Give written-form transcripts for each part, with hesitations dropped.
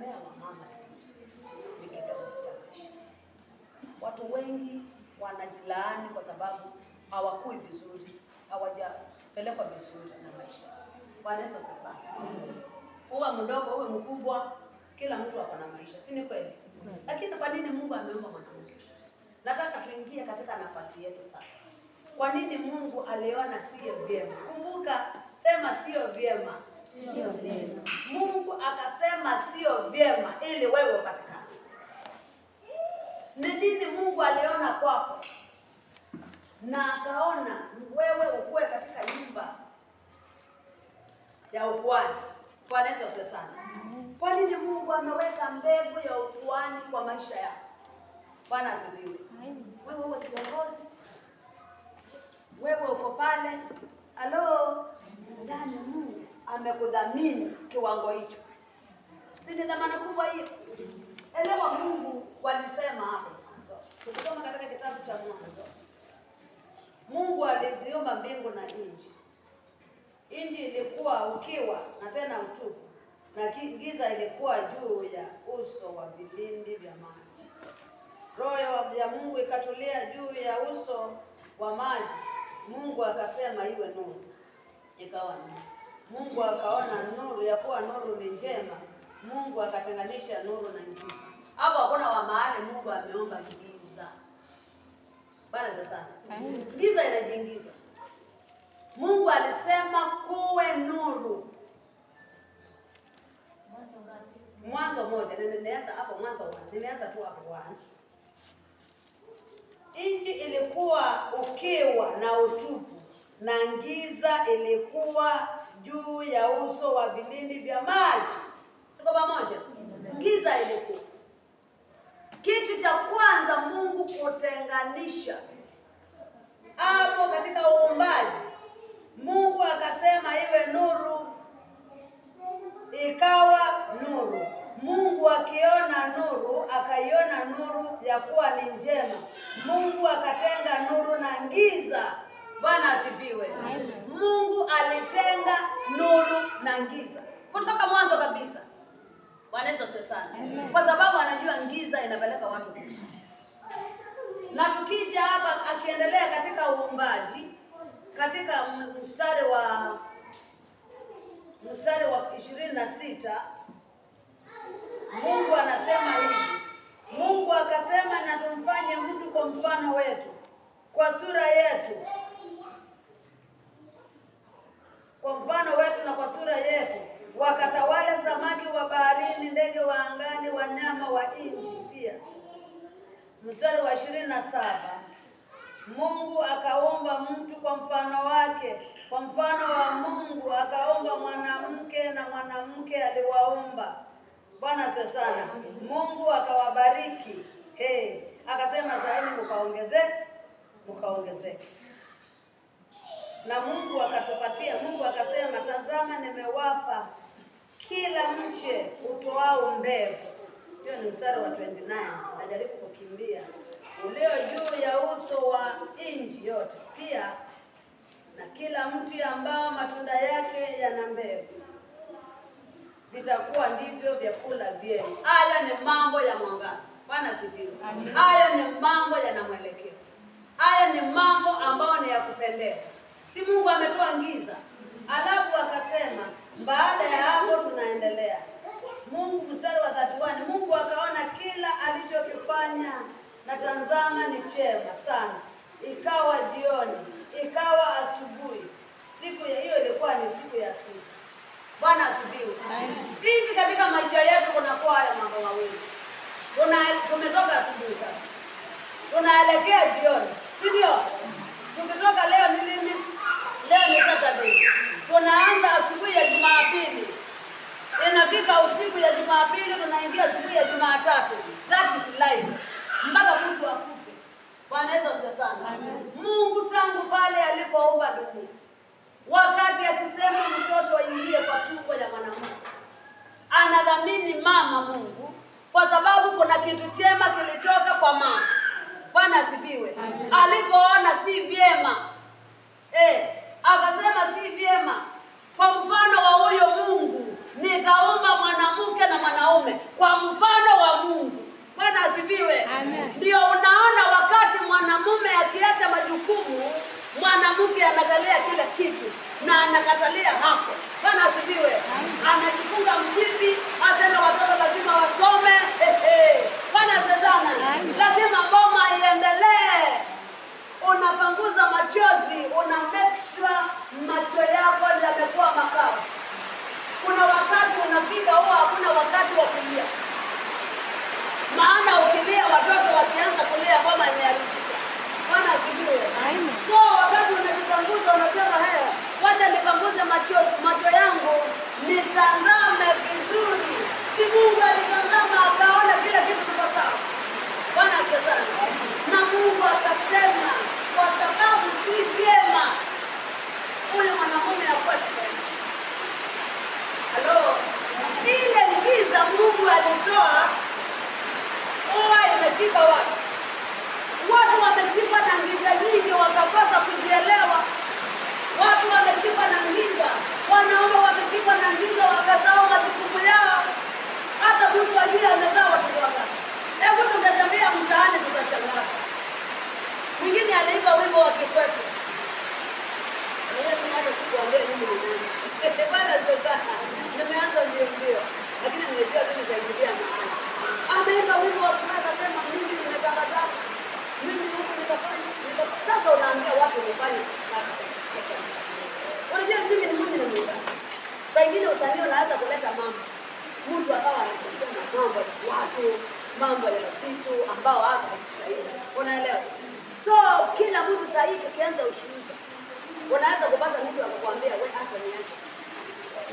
mmea wa mama siku hizi ni kidogo cha maisha. Watu wengi wanajilaani kwa sababu hawakui vizuri, hawajapelekwa vizuri na maisha. Bwana Yesu asifiwe. Uwe mdogo uwe mkubwa, kila mtu ako na maisha, si ni kweli? Lakini kwa nini Mungu ameumba mwanamke? Nataka tuingie katika nafasi yetu sasa. Kwa nini Mungu aliona sio vyema? Kumbuka, sema sio vyema. Sio vyema. Mungu akasema sio vyema ili wewe upatikane. Ni nini Mungu aliona kwako? Na akaona wewe ukue katika nyumba ya ukuhani. Bwana Yesu asifiwe sana. Kwa nini Mungu ameweka mbegu ya ukuhani kwa maisha yako? Bwana asifiwe. Wewe uwe kiongozi. Wewe uko pale. Halo, ndani Mungu amekudhamini kiwango hicho. Si ni dhamana kubwa hiyo? Elewa, Mungu walisema hapo mwanzo. Tukisoma katika kitabu cha Mwanzo, Mungu aliziumba mbingu na nchi. Nchi ilikuwa ukiwa na tena utupu, na giza ilikuwa juu ya uso wa vilindi vya maji. Roho ya Mungu ikatulia juu ya uso wa maji. Mungu akasema iwe nuru, ikawa nuru. Mungu akaona nuru ya kuwa nuru ni njema. Mungu akatenganisha nuru na giza. Hapo hakuna wa mahali Mungu ameomba giza. Bwana sasa. Giza inajiingiza. Mungu alisema kuwe nuru. Mwanzo moja, nimeanza hapo Mwanzo 1. Nimeanza tu hapo 1. Nchi ilikuwa ukiwa na utupu, na giza ilikuwa juu ya uso wa vilindi vya maji. Tuko pamoja? Giza ilikuwa. Kitu cha kwanza Mungu kutenganisha hapo katika uumbaji. Mungu akasema iwe nuru, ikawa nuru. Mungu akiona nuru, akaiona nuru ya kuwa ni njema. Mungu akatenga nuru na giza. Bwana asifiwe. Mungu alitenga nuru na giza kutoka mwanzo kabisa. Bwana Yesu asifiwe sana. Kwa sababu anajua giza inapeleka watu kuishi. Na tukija hapa akiendelea katika uumbaji, katika mstari wa 26, Mungu anasema hivi. Mungu akasema, na tumfanye mtu kwa mfano wetu, kwa sura yetu. Kwa mfano wetu na kwa sura yetu. Wakatawale samaki wa baharini, ndege wa angani, wanyama wa nchi pia. Mstari wa 27. Mungu akaumba mtu kwa mfano wake. Kwa mfano wa Mungu akaumba mwanamke na mwanamke aliwaumba. Bwana asifiwe sana. Mungu akawabariki. Akasema zaeni mkaongezeke. Na Mungu akatupatia. Mungu akasema, tazama nimewapa kila mche utoao mbegu. Hiyo ni mstari wa 29. Najaribu kukimbia. Ulio juu ya uso wa nchi yote. Pia na kila mti ambao matunda yake yana mbegu, vitakuwa ndivyo vyakula vyenu. Haya ni mambo ya mwangaza. Bwana asifiwe. Haya ni mambo yana mwelekeo. Haya ni mambo ambayo ni ya kupendeza. Si Mungu ametoa giza. Alafu akasema, baada ya hapo tunaendelea. Mungu, mstari wa 31, Mungu akaona kila alichokifanya, na tazama ni chema sana. Ikawa jioni, ikawa asubuhi. Siku hiyo ilikuwa ni siku ya 6. Bwana asifiwe. Hivi katika maisha yetu kunakuwa haya mambo mawili. Tumetoka asubuhi sasa, tunaelekea jioni, si ndio? Tukitoka leo ni nini? Leo ni Saturday. Tunaanza asubuhi ya Jumapili. Inafika usiku ya Jumapili, tunaingia asubuhi ya Jumatatu. That is life. Mpaka mtu akufe. Bwana Yesu asifiwe sana. Mungu tangu pale alipoumba dunia, wakati akisema mtoto aingie kwa tumbo ya mwanamke, anadhamini mama Mungu, kwa sababu kuna kitu chema kilitoka kwa mama. Bwana asifiwe. Alipoona si vyema, akasema si vyema, kwa mfano wa huyo Mungu nitaumba mwanamke na mwanaume boma imeharibika. Bwana asifiwe. So wakati unajipanguza unasema wacha nipanguze macho yangu nitazame vizuri. Si Mungu alitazama akaona kila kitu kiko sawa. Bwana asifiwe. Na Mungu akasema kwa sababu si vyema huyu mwanamume akuwa tena. Halo, ile giza Mungu alitoa huwa imeshika watu. Watu wameshikwa na giza nyingi wakakosa kujielewa. Watu wameshikwa na giza, wanaume wameshikwa na giza wakasahau majukumu yao. Hata mtu ajue amezaa watoto wangapi. Hebu tungetembea mtaani tutashangaa. Mwingine aliimba wimbo wa Kikwete. Hata sikuambia nini mwenyewe. Bwana sana. Nimeanza mbio. Lakini nimejua tu nitaingilia maana. Ameimba wimbo wa Kikwete akasema mimi nimetangaza. Mimi huku nitafanya. Sasa unaambia watu wafanye kazi. Unajua mimi ni Mungu na Mungu. Saa ingine usanii unaanza kuleta mambo. Mtu akawa anasema mambo ya watu, mambo ya vitu ambao hapa haistahili. Unaelewa? So kila mtu saa hii tukianza ushuhuda, unaanza kupata mtu akakwambia wewe hata niache.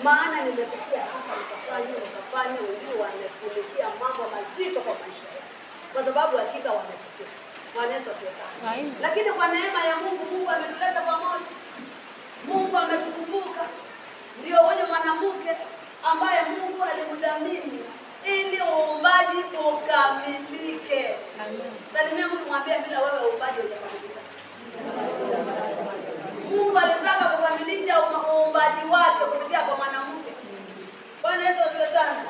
Maana nimepitia hapa nikafanya wengine wanakuletea mambo mazito kwa maisha yao. Kwa sababu hakika wamepitia. Bwana Yesu asifiwe sana. Lakini kwa neema ya Mungu, Mungu ametuleta pamoja. Mungu ametukumbuka. Ndio huyo mwanamke ambaye Mungu alimdhamini ili uumbaji ukamilike. Amen. Salimia Mungu, mwambie bila wewe uumbaji hujakamilika. Mungu alitaka kukamilisha uumbaji wake kupitia kwa mwanamke. Bwana Yesu asifiwe sana.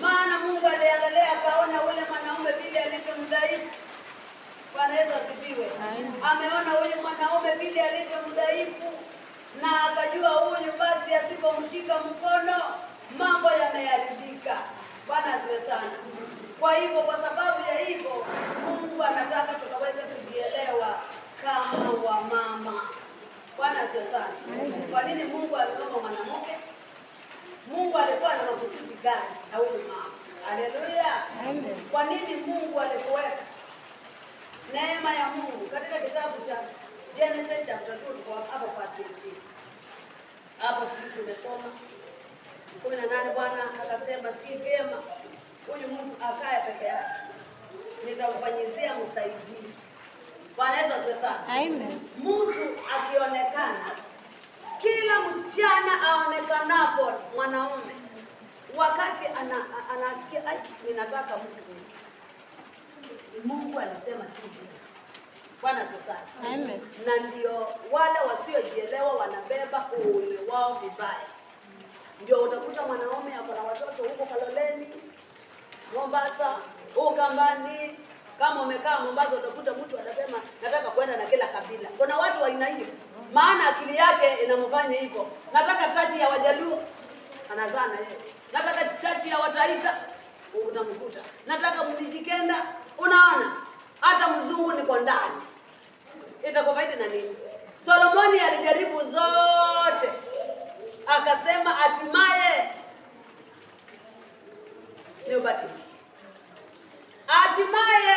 Maana Mungu aliangalia akaona ule mwanaume vile alivyo mdhaifu. Bwana Yesu asifiwe. Ameona huyu mwanaume vile alivyo mdhaifu na akajua huyu basi asipomshika mkono mambo yameharibika. Bwana asifiwe sana. Kwa hivyo kwa sababu ya hivyo Mungu anataka tukaweze kujielewa kama wamama. Bwana asifiwe sana. Kwa nini Mungu ameomba mwanamke? Mungu alikuwa na makusudi gani na huyu mama? Haleluya. Amen. Kwa nini Mungu alikuweka? Neema ya Mungu katika kitabu cha Genesis chapter 2 tuko hapo verse 18. Hapo tumesoma 18. Bwana akasema si vyema huyu mtu akae peke yake. Nitamfanyizia msaidizi. Bwana Yesu asifiwe sana. Amen. Mtu akionekana, kila msichana aonekanapo mwanaume wakati anasikia ninataka mtu. Mungu alisema si vyema. Bwana asifiwe sana. Amen. Na ndio wale wasiojielewa wanabeba uule wao vibaya. Ndio utakuta mwanaume ako na watoto huko Kaloleni, Mombasa, Ukambani. Kama umekaa Mombasa utakuta mtu anasema nataka kwenda na kila kabila. Kuna watu wa aina hiyo. Maana akili yake inamfanya hivyo. Nataka taji ya Wajaluo, anazaa na yeye. Nataka taji ya Wataita, unamkuta. Nataka Mjikenda, unaona? Hata mzungu niko ndani. Itakufaidi na nini? Solomoni alijaribu zote. Akasema hatimaye ni ubatili. Hatimaye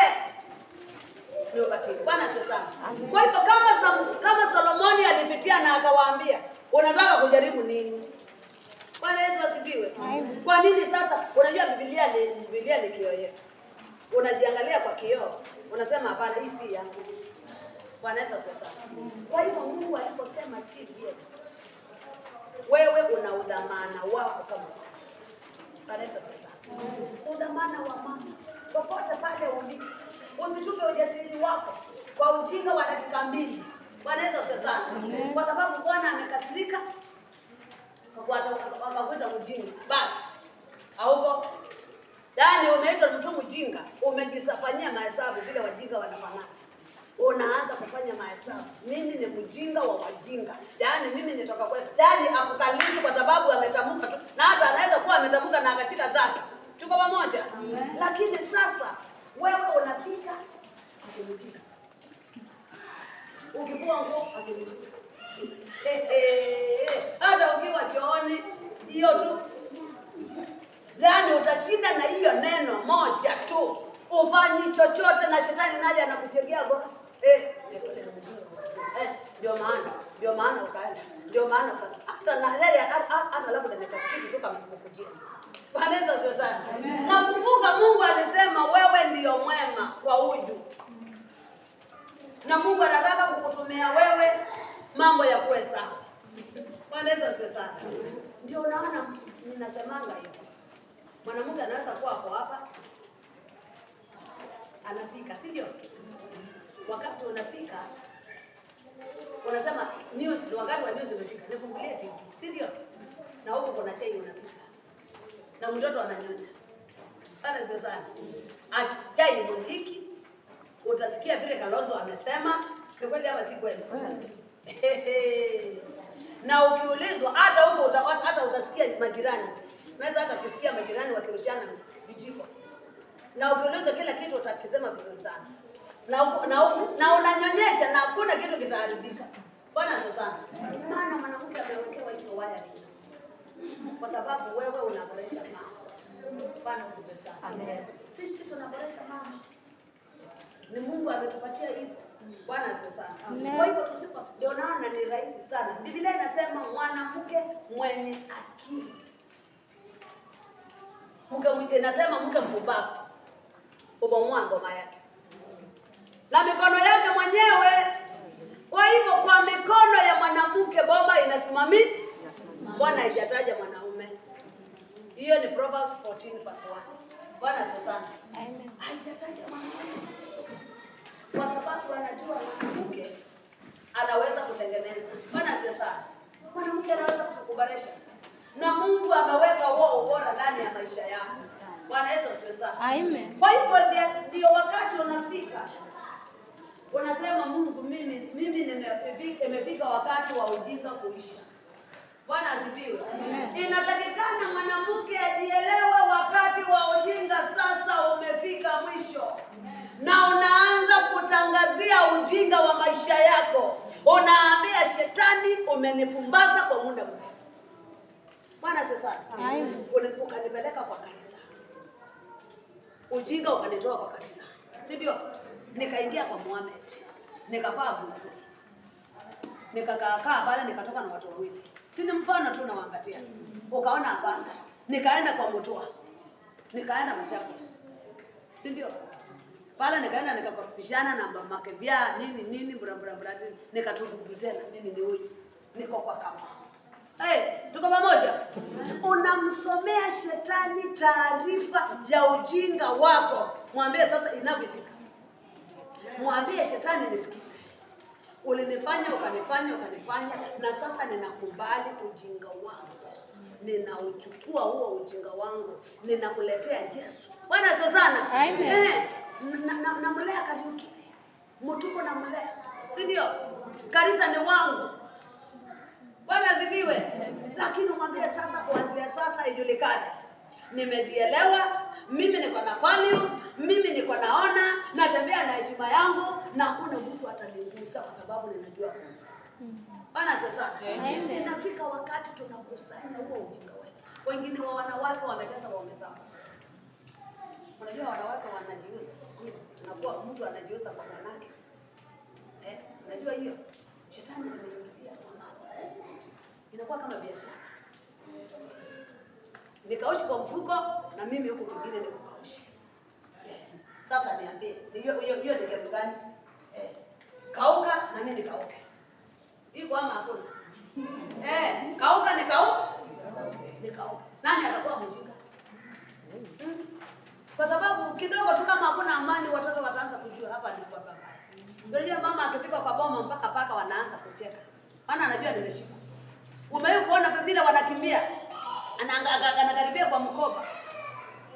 ni ubatili. Bwana asifiwe sana. Kwa hivyo kama Solomoni alipitia na akawaambia, unataka kujaribu nini? Bwana Yesu asifiwe. Kwa nini sasa? Unajua Biblia ni kioo yetu. Unajiangalia kwa kioo, unasema hapana, hii si yangu. Bwana Yesu asifiwe sana. Kwa hivyo Mungu aliposema si vyema, wewe una udhamana wako kama mama. Bwana Yesu asifiwe sana. Udhamana wa mama popote pale ulipo. Usitupe ujasiri wako kwa ujinga wa dakika mbili. Bwana Yesu asifiwe sana. Kwa sababu Bwana amekasirika akakuita mjinga. Basi hauko. Yaani umeitwa mtu mjinga, umejisafanyia mahesabu vile wajinga wanafanana. Unaanza kufanya mahesabu. Mimi ni mjinga wa wajinga. Yaani mimi nitoka kwa. Yaani akukaliki kwa sababu ametamka tu. Na hata anaweza kuwa ametamka na akashika zake. Tuko pamoja? Lakini sasa wewe unafika atimjinga. Ukikuwa nguo atimjinga. Hata ukiwa chooni hiyo tu. Yaani utashinda na hiyo neno moja tu. ufanyi chochote na shetani naye anakutegea gora. Ndio maana ukaenda. Ndio maana hata na yeye hata labda nitakiti tu kama kukujia. Banaweza sasa. Nakumbuka Mungu alisema wewe ndiyo mwema kwa huyu. Na Mungu anataka kukutumia wewe mambo ya kuwe sawa. Banaweza sasa. Ndio unaona ninasemanga hivi. Mwanamke anaweza kuwa hapo hapa anapika, si ndio? Wakati unapika unasema news, wakati wa news umefika, nifungulie TV, si ndio? Na huko kuna chai unapika. Na mtoto ananyonya. Sana sasa. Chai mundiki, utasikia vile Kalonzo amesema, ni kweli ama si kweli? Na ukiulizwa hata huko hata utasikia majirani. Unaweza hata kusikia majirani wakirushana vijiko. Na ukiulizwa kila kitu utakisema vizuri sana. Na unanyonyesha na hakuna kitu kitaharibika. Bwana sana. Maana mwanamke amewekewa hizo waya. Kwa sababu wewe unaboresha mama. Bwana sana. Amen. Sisi tunaboresha mama. Ni Mungu ametupatia hivyo. Bwana sana. Kwa hivyo ndio naona ni rahisi sana. Biblia inasema mwanamke mwenye akili. Mke inasema mke mpumbavu ubomoa ngoma yake na mikono yake mwenyewe. Kwa hivyo kwa mikono ya mwanamke boma inasimamia. Bwana hajataja mwanaume. Hiyo ni Proverbs 14:1. Bwana sana. Amen. Hajataja mwanaume. Kwa sababu anajua mwanamke anaweza kutengeneza. Bwana sana. Mwanamke anaweza kukuboresha. Na Mungu ameweka wao ubora ndani ya maisha yako. Bwana Yesu asifiwe sana. Amen. Kwa hivyo ndio wakati unafika. Unasema Mungu mimi nimefika wakati wa ujinga kuisha. Bwana asifiwe. Inatakikana mwanamke ajielewe wakati wa ujinga sasa umefika mwisho. Na unaanza kutangazia ujinga wa maisha yako. Unaambia shetani umenifumbaza kwa muda mrefu. Bwana sasa. Ukanipeleka kwa kanisa. Ujinga ukanitoa kwa kanisa. Si ndio? Nikaingia kwa Muhammad. Nikavaa buibui. Nikakaa pale nikatoka na watu wawili. Si ni mfano tu nawaangatia. Ukaona hapana. Nikaenda kwa Mutua. Nikaenda Machakos. Si ndio? Pale nikaenda nikakorofishana na mamake vya nini bra nikatubu tena mimi ni huyu. Niko kwa kama. Tuko pamoja. Unamsomea shetani taarifa ya ujinga wako. Mwambie sasa inavyofika. Mwambie shetani nisikize. Ulinifanya ukanifanya na sasa ninakubali ujinga wangu. Ninauchukua huo ujinga wangu. Ninakuletea Yesu. Bwana sana. Amen. Namlea Kariuki. Mtuko namlea. Si ndio? Kanisa ni wangu. Bwana asifiwe. Lakini umwambie sasa kuanzia sasa ijulikane. Nimejielewa, mimi niko na value, mimi niko naona, natembea na heshima yangu na hakuna mtu atanigusa kwa sababu ninajua Mungu. Bwana sasa. Inafika wakati tunakusanya huo ujinga wetu. Wengine wa wanawake wametesa waume zao. Unajua wanawake wanajiuza. Tunakuwa mtu anajiuza kwa mwanamke. Unajua hiyo? Shetani ameingilia kwa mama. Inakuwa kama biashara. Nikaushi kwa mfuko na mimi huko kwingine niko kaushi. Sasa niambie, hiyo ni kitu gani? Kauka na mimi nikauke. Iko ama hakuna? Kauka nikauke. Nani atakuwa mjinga? Kwa sababu kidogo tu kama hakuna amani watoto wataanza kujua hapa ndipo baba. Unajua mama akifika kwa boma mpaka paka wanaanza kucheka. Maana anajua nimeshika. Umewahi kuona pembile wanakimbia? Anakaribia kwa mkoba.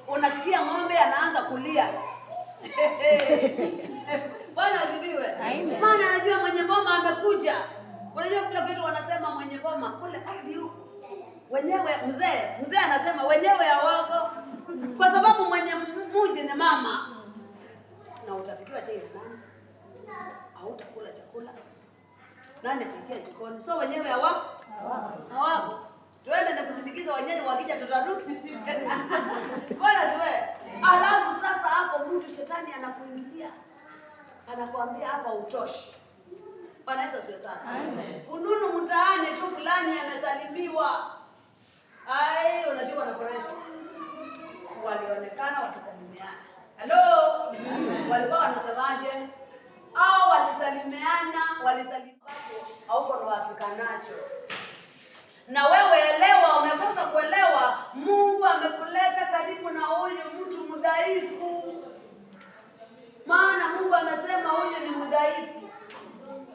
Unasikia ng'ombe anaanza kulia. Bwana asifiwe. Maana anajua mwenye boma amekuja. Unajua kila kitu wanasema mwenye boma kule hadi huko. Wenyewe mzee anasema wenyewe hawako. Kwa sababu mwenye mji ni mama. Na utafikiwa chai na nani? Hautakula chakula. Nani ataingia jikoni? So wenyewe hawako. Tuende na kusindikiza wenyewe wakija tutarudi. Bwana siwe. Alafu sasa hapo mtu shetani anakuingilia, anakuambia hapa utoshi. Bwana Yesu asifiwe sana. Amen. Fununu mtaani tu fulani amesalimiwa. Ai, unajua na pressure. Walionekana wakisalimiana. Hello? Walikuwa wanasemaje? Au walisalimiana, hauko na uhakika nacho. Na wewe elewa, umekosa kuelewa, Mungu amekuleta karibu na huyu mtu mdhaifu. Maana Mungu amesema huyu ni mdhaifu.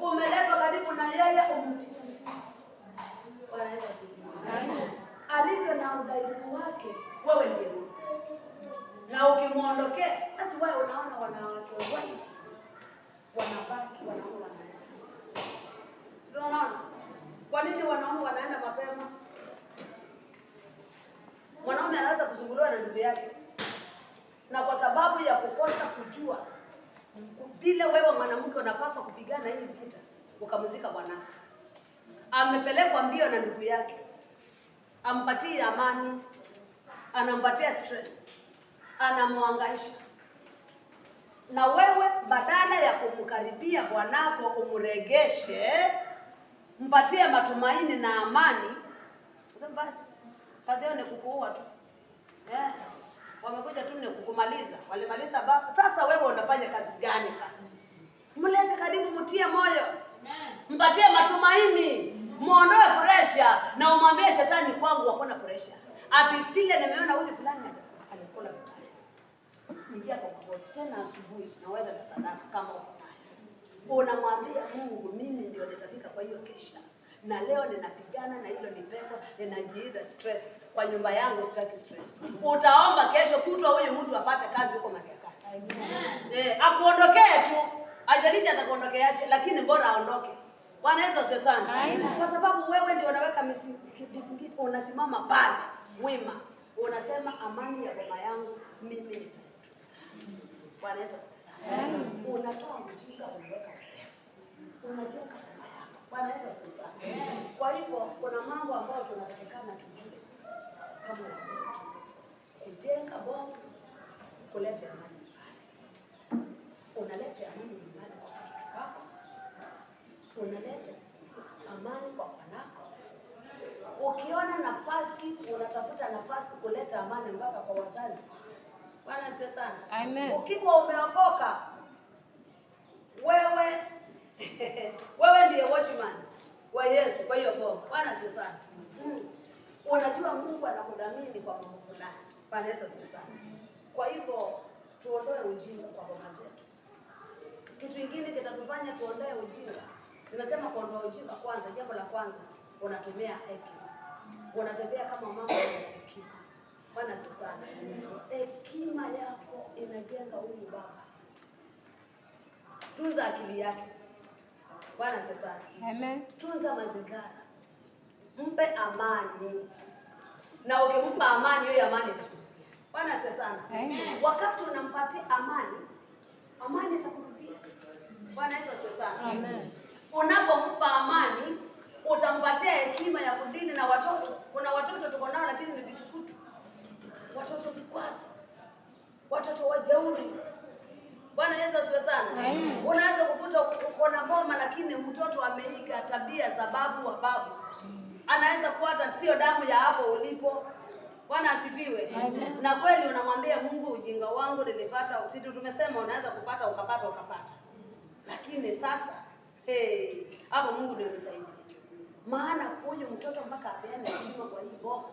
Umeletwa karibu na yeye umtii. Bwana Yesu asifiwe. Alivyo na udhaifu wake, wewe ndiye. Na ukimuondokea, hata wewe unaona wanawake wengi wanabaki wanaume wanaenda. Tunaona kwa nini wanaume wanaenda mapema? Mwanaume anaweza kusumbuliwa na ndugu yake, na kwa sababu ya kukosa kujua vile wewe mwanamke unapaswa kupigana hii vita, ukamzika bwanako. Amepelekwa mbio na ndugu yake, ampatie amani, anampatia stress, anamwangaisha. Na wewe badala ya kumkaribia bwanako umregeshe, mpatie matumaini na amani, sasa basi kazi yao ni kukuua tu. Wamekuja tu ni kukumaliza. Walimaliza baba. Sasa wewe unafanya kazi gani sasa? Mlete karibu, mtie moyo. Mpatie matumaini, muondoe pressure na umwambie shetani, kwangu hakuna pressure. Ati vile nimeona huyu fulani alikula vibaya. Ingia kwa magoti tena asubuhi na uende na sadaka kama uko nayo. Unamwambia Mungu, mimi ndio nitafika kwa hiyo kesha. Na leo ninapigana na hilo ni pepo, ninajiida stress. Kwa nyumba yangu sitaki stress. Utaomba kesho kutwa huyu mtu apate kazi huko Marekani. Amen. Akuondokee tu. Ajalishi atakuondokeaje, lakini bora aondoke. Bwana Yesu asifiwe sana. Kwa sababu wewe ndio unaweka misingi, unasimama pale wima. Unasema amani ya baba yangu mimi nitaitunza. Bwana Yesu asifiwe sana. Unatoa mjinga unaweka mrefu. Unajenga baba yako. Bwana Yesu asifiwe sana. Kwa hivyo kuna mambo ambayo tunatakikana tujue kama kujenga bongo, kuleta amani nyumbani. Unaleta amani nyumbani kwa watoto wako. Unaleta amani kwa wanako. Ukiona nafasi, unatafuta nafasi kuleta amani mpaka kwa wazazi. Bwana asifiwe sana. Amen. Ukiwa umeokoka, wewe ndiye watchman wa Yesu kwa hiyo bongo. Bwana asifiwe sana. Unajua Mungu anakudhamini kwa mambo fulani. Bwana Yesu asifiwe sana. Kwa hivyo tuondoe ujinga kwa boma zetu. Kitu kingine kitatufanya tuondoe ujinga. Nimesema kuondoa ujinga kwanza, jambo la kwanza, unatumia hekima. Unatembea kama mama mwenye hekima. Bwana asifiwe sana. Hekima yako inajenga huyu baba. Tunza akili yake. Bwana asifiwe sana. Amen. Tunza mazingira. Mpe amani. Na ukimpa amani, hiyo amani itakurudia. Bwana asifiwe sana. Amen. Wakati unampatia amani, amani itakurudia. Bwana Yesu asifiwe sana. Amen. Unapompa amani, utampatia hekima ya kudini na watoto. Kuna watoto tuko nao lakini ni vitukutu. Watoto vikwazo. Watoto wajeuri. Bwana Yesu asifiwe sana. Amen. Unaweza kukuta uko na boma lakini mtoto ameiga tabia za babu wa babu. Anaweza kuwa hata sio damu ya hapo ulipo. Bwana asifiwe. Amen. Na kweli unamwambia Mungu, ujinga wangu nilipata, sisi tumesema unaweza kupata ukapata. Lakini sasa hapo Mungu ndio unisaidie. Maana huyu mtoto mpaka apeane heshima kwa hii boma.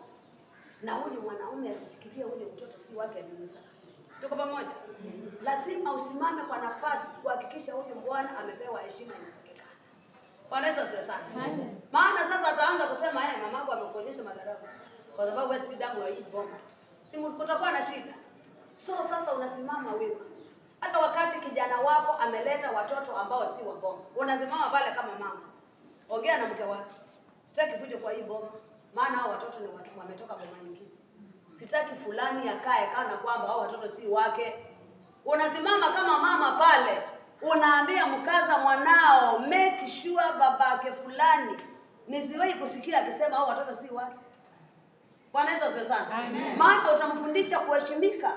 Na huyu mwanaume asifikirie huyu mtoto si wake alimuza. Tuko pamoja? Lazima usimame kwa nafasi kuhakikisha huyu bwana amepewa heshima inatakikana. Bwana Yesu asifiwe sana. Maana sasa ataanza kusema mamangu amekuonyesha madharau kwa sababu wewe si damu ya hii boma. Si kutakuwa na shida. So sasa unasimama wewe. Hata wakati kijana wako ameleta watoto ambao si wa boma, unasimama pale kama mama. Ongea na mke wako. Sitaki fujo kwa hii boma. Maana hao watoto ni watu wametoka boma nyingine. Sitaki fulani akae kana kwamba hao watoto si wake. Unasimama kama mama pale. Unaambia mkaza mwanao, make sure babake fulani nisiwahi kusikia akisema hao watoto si wake. Bwana Yesu asifiwe sana. Maana utamfundisha kuheshimika.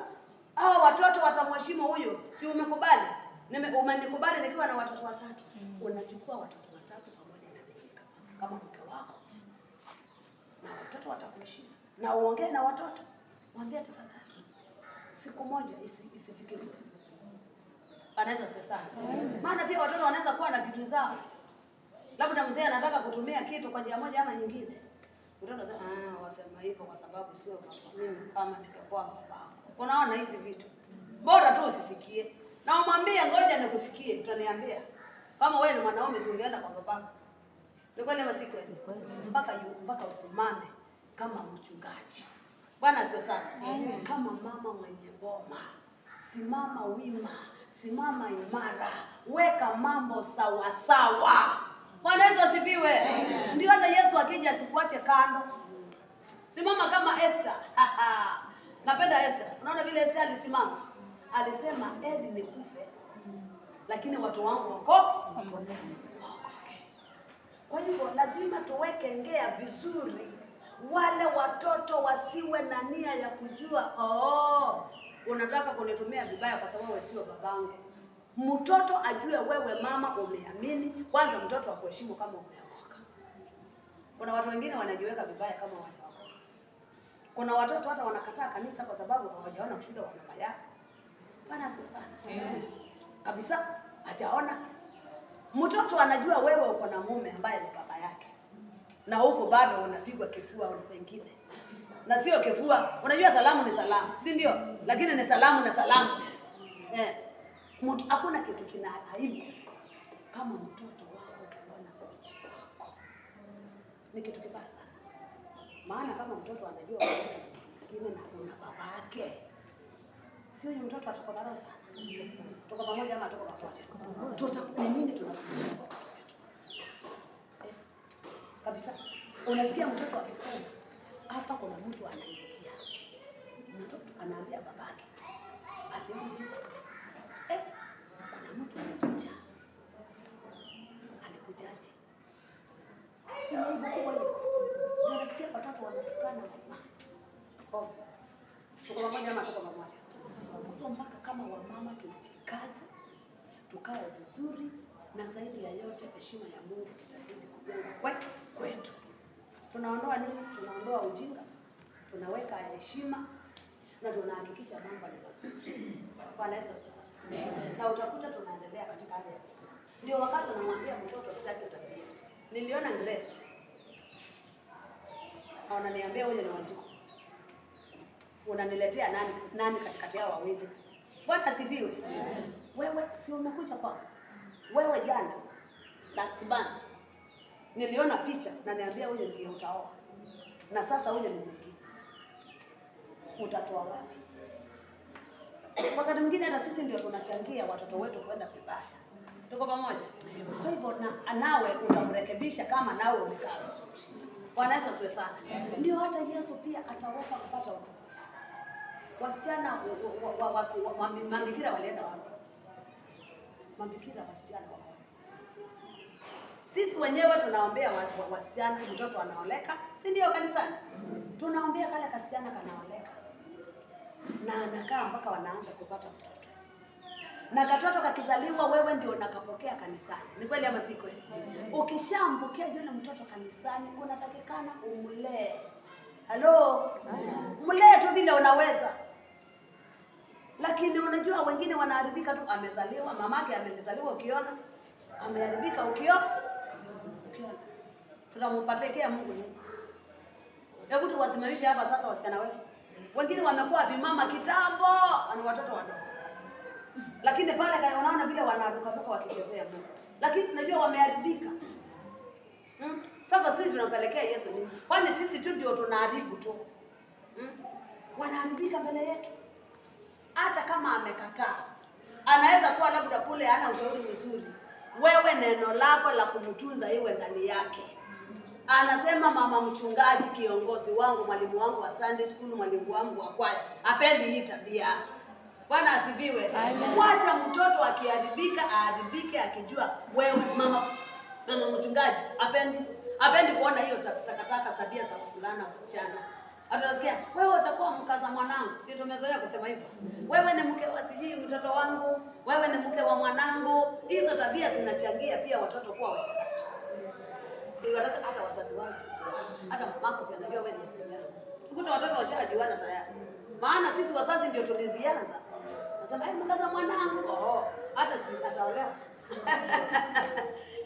Hawa watoto watamheshimu huyo. Si umekubali? Umenikubali nikiwa na watoto watatu. Unachukua watoto watatu pamoja na mimi kama mke wako. Na watoto watakuheshimu. Na uongee na watoto. Mwambie tafadhali. Siku moja isifikiri. Anaweza sio sana. Maana pia watoto wanaweza kuwa na vitu zao. Labda mzee anataka kutumia kitu kwa njia moja ama nyingine. Mtoto anasema wasema hivyo kwa sababu sio baba. Mimi kama ningekuwa baba. Unaona hizi vitu. Bora tu usisikie. Na umwambie ngoja nikusikie, tutaniambia. Kama wewe ni mwanaume usingeenda kwa babako. Ni kweli ama si kweli? Mpaka usimame kama mchungaji. Bwana sio sana. Kama mama mwenye boma. Simama wima, simama imara. Weka mambo sawa sawa. Bwana Yesu asifiwe. Ndio hata Yesu akija asikuache kando. Simama kama Esther. Napenda Esther. Unaona vile Esther alisimama? Alisema Edi nikufe. Lakini watu wangu wako. Kwa hivyo lazima tuweke ngea vizuri. Wale watoto wasiwe na nia ya kujua unataka kunitumia vibaya kwa sababu wewe sio babangu. Mtoto ajue wewe mama umeamini. Kwanza mtoto akuheshimu kama umeokoka. Kuna watu wengine wanajiweka vibaya kama hawajaokoka. Kuna watoto hata wanakataa kanisa kwa sababu hawajaona ushuhuda wa mama yao. Bwana sio sana. Kabisa hajaona. Mtoto anajua wewe uko na mume ambaye ni baba yake. Na huko bado unapigwa kifua wale wengine. Na sio kifua, unajua salamu ni salamu, si ndio? Lakini ni salamu na salamu. Hakuna kitu kina aibu kama mtoto wako kuona uchi wako. Ni kitu kibaya sana. Maana kama mtoto anajua wewe mwingine na una baba yake, sio yule mtoto atakudharau sana. Tuko pamoja ama tuko pamoja? Tutakuamini tunafundisha kwa watoto wetu. Kabisa. Unasikia mtoto akisema hapa kuna mtu anaingia. Mtoto anaambia babake. Aliona mtu. Kuna mtu anakuja. Alikujaje? Sio hivyo kubwa hiyo. Unasikia watoto wanatukana mama. Tuko pamoja ama tuko pamoja? Mpaka kama wamama tujikaze, tukae vizuri, na zaidi ya yote heshima ya Mungu itazidi kujenga kwetu. Tunaondoa nini? Tunaondoa ujinga, tunaweka heshima, na tunahakikisha mambo ni mazuri. Bwana Yesu asifiwe. Na utakuta tunaendelea katika hali. Ndio wakati unamwambia mtoto sitaki tabia. Niliona Grace. Ananiambia wewe ni Wanjiku. Unaniletea nani katikati yao wawili? Bwana asifiwe. Wewe si umekuja kwangu. Wewe jana last month niliona picha na niambia huyo ndiye utaoa. Na sasa huyo ni mwingine. Utatoa wapi? Wakati mwingine hata sisi ndio tunachangia watoto wetu kwenda vibaya. Tuko pamoja? Kwa hivyo nawe utamrekebisha kama nawe umekaa vizuri. Bwana Yesu asifiwe sana. Ndio hata Yesu pia ataweza kupata utukufu. Wasichana mambikira walienda wapi? Mambikira wasichana wao. Sisi wenyewe tunaombea wasichana mtoto anaoleka, si ndio kanisani? Tunaombea kale kasichana kanaoleka. Na anakaa mpaka wanaanza kupata mtoto. Na katoto kakizaliwa wewe ndio unakapokea kanisani. Ni kweli ama si kweli? Ukishampokea yule mtoto kanisani unatakikana umlee. Halo? Mlee tu vile unaweza. Lakini unajua wengine wanaharibika tu, amezaliwa, mamake amezaliwa ukiona, ameharibika ukiona. Tunampatia Mungu nini? Hebu tuwasimamishe hapa sasa wasichana wetu. Wengine wamekuwa vimama kitambo, ana watoto wadogo. Lakini pale unaona vile wanaruka wakichezea Mungu. Lakini tunajua wameharibika. Sasa sisi tunampelekea Yesu nini? Kwani sisi tu ndio tunaharibu tu. Wanaharibika mbele yetu. Hata kama amekataa, anaweza kuwa labda kule hana ushauri mzuri. Wewe neno lako la kumtunza iwe ndani yake. Anasema mama mchungaji, kiongozi wangu, mwalimu wangu wa Sunday school, mwalimu wangu wa kwaya, hapendi hii tabia. Bwana asifiwe. Mwacha mtoto akiharibika, aharibike akijua wewe mama mchungaji hapendi kuona hiyo takataka tabia za fulana wasichana. Atunasikia wewe utakuwa mkaza mwanangu. Si tumezoea kusema hivyo. Wewe ni mke wa sijui mtoto wangu, wewe ni mke wa mwanangu. Hizo tabia zinachangia pia watoto kuwa washerati. Si hata wazazi wangu, hata mamako si anajua wewe ni mke wangu. Ukuta watoto washajuana tayari. Maana sisi wazazi ndio tulizianza. Nasema mkaza mwanangu. Hata si ataolewa.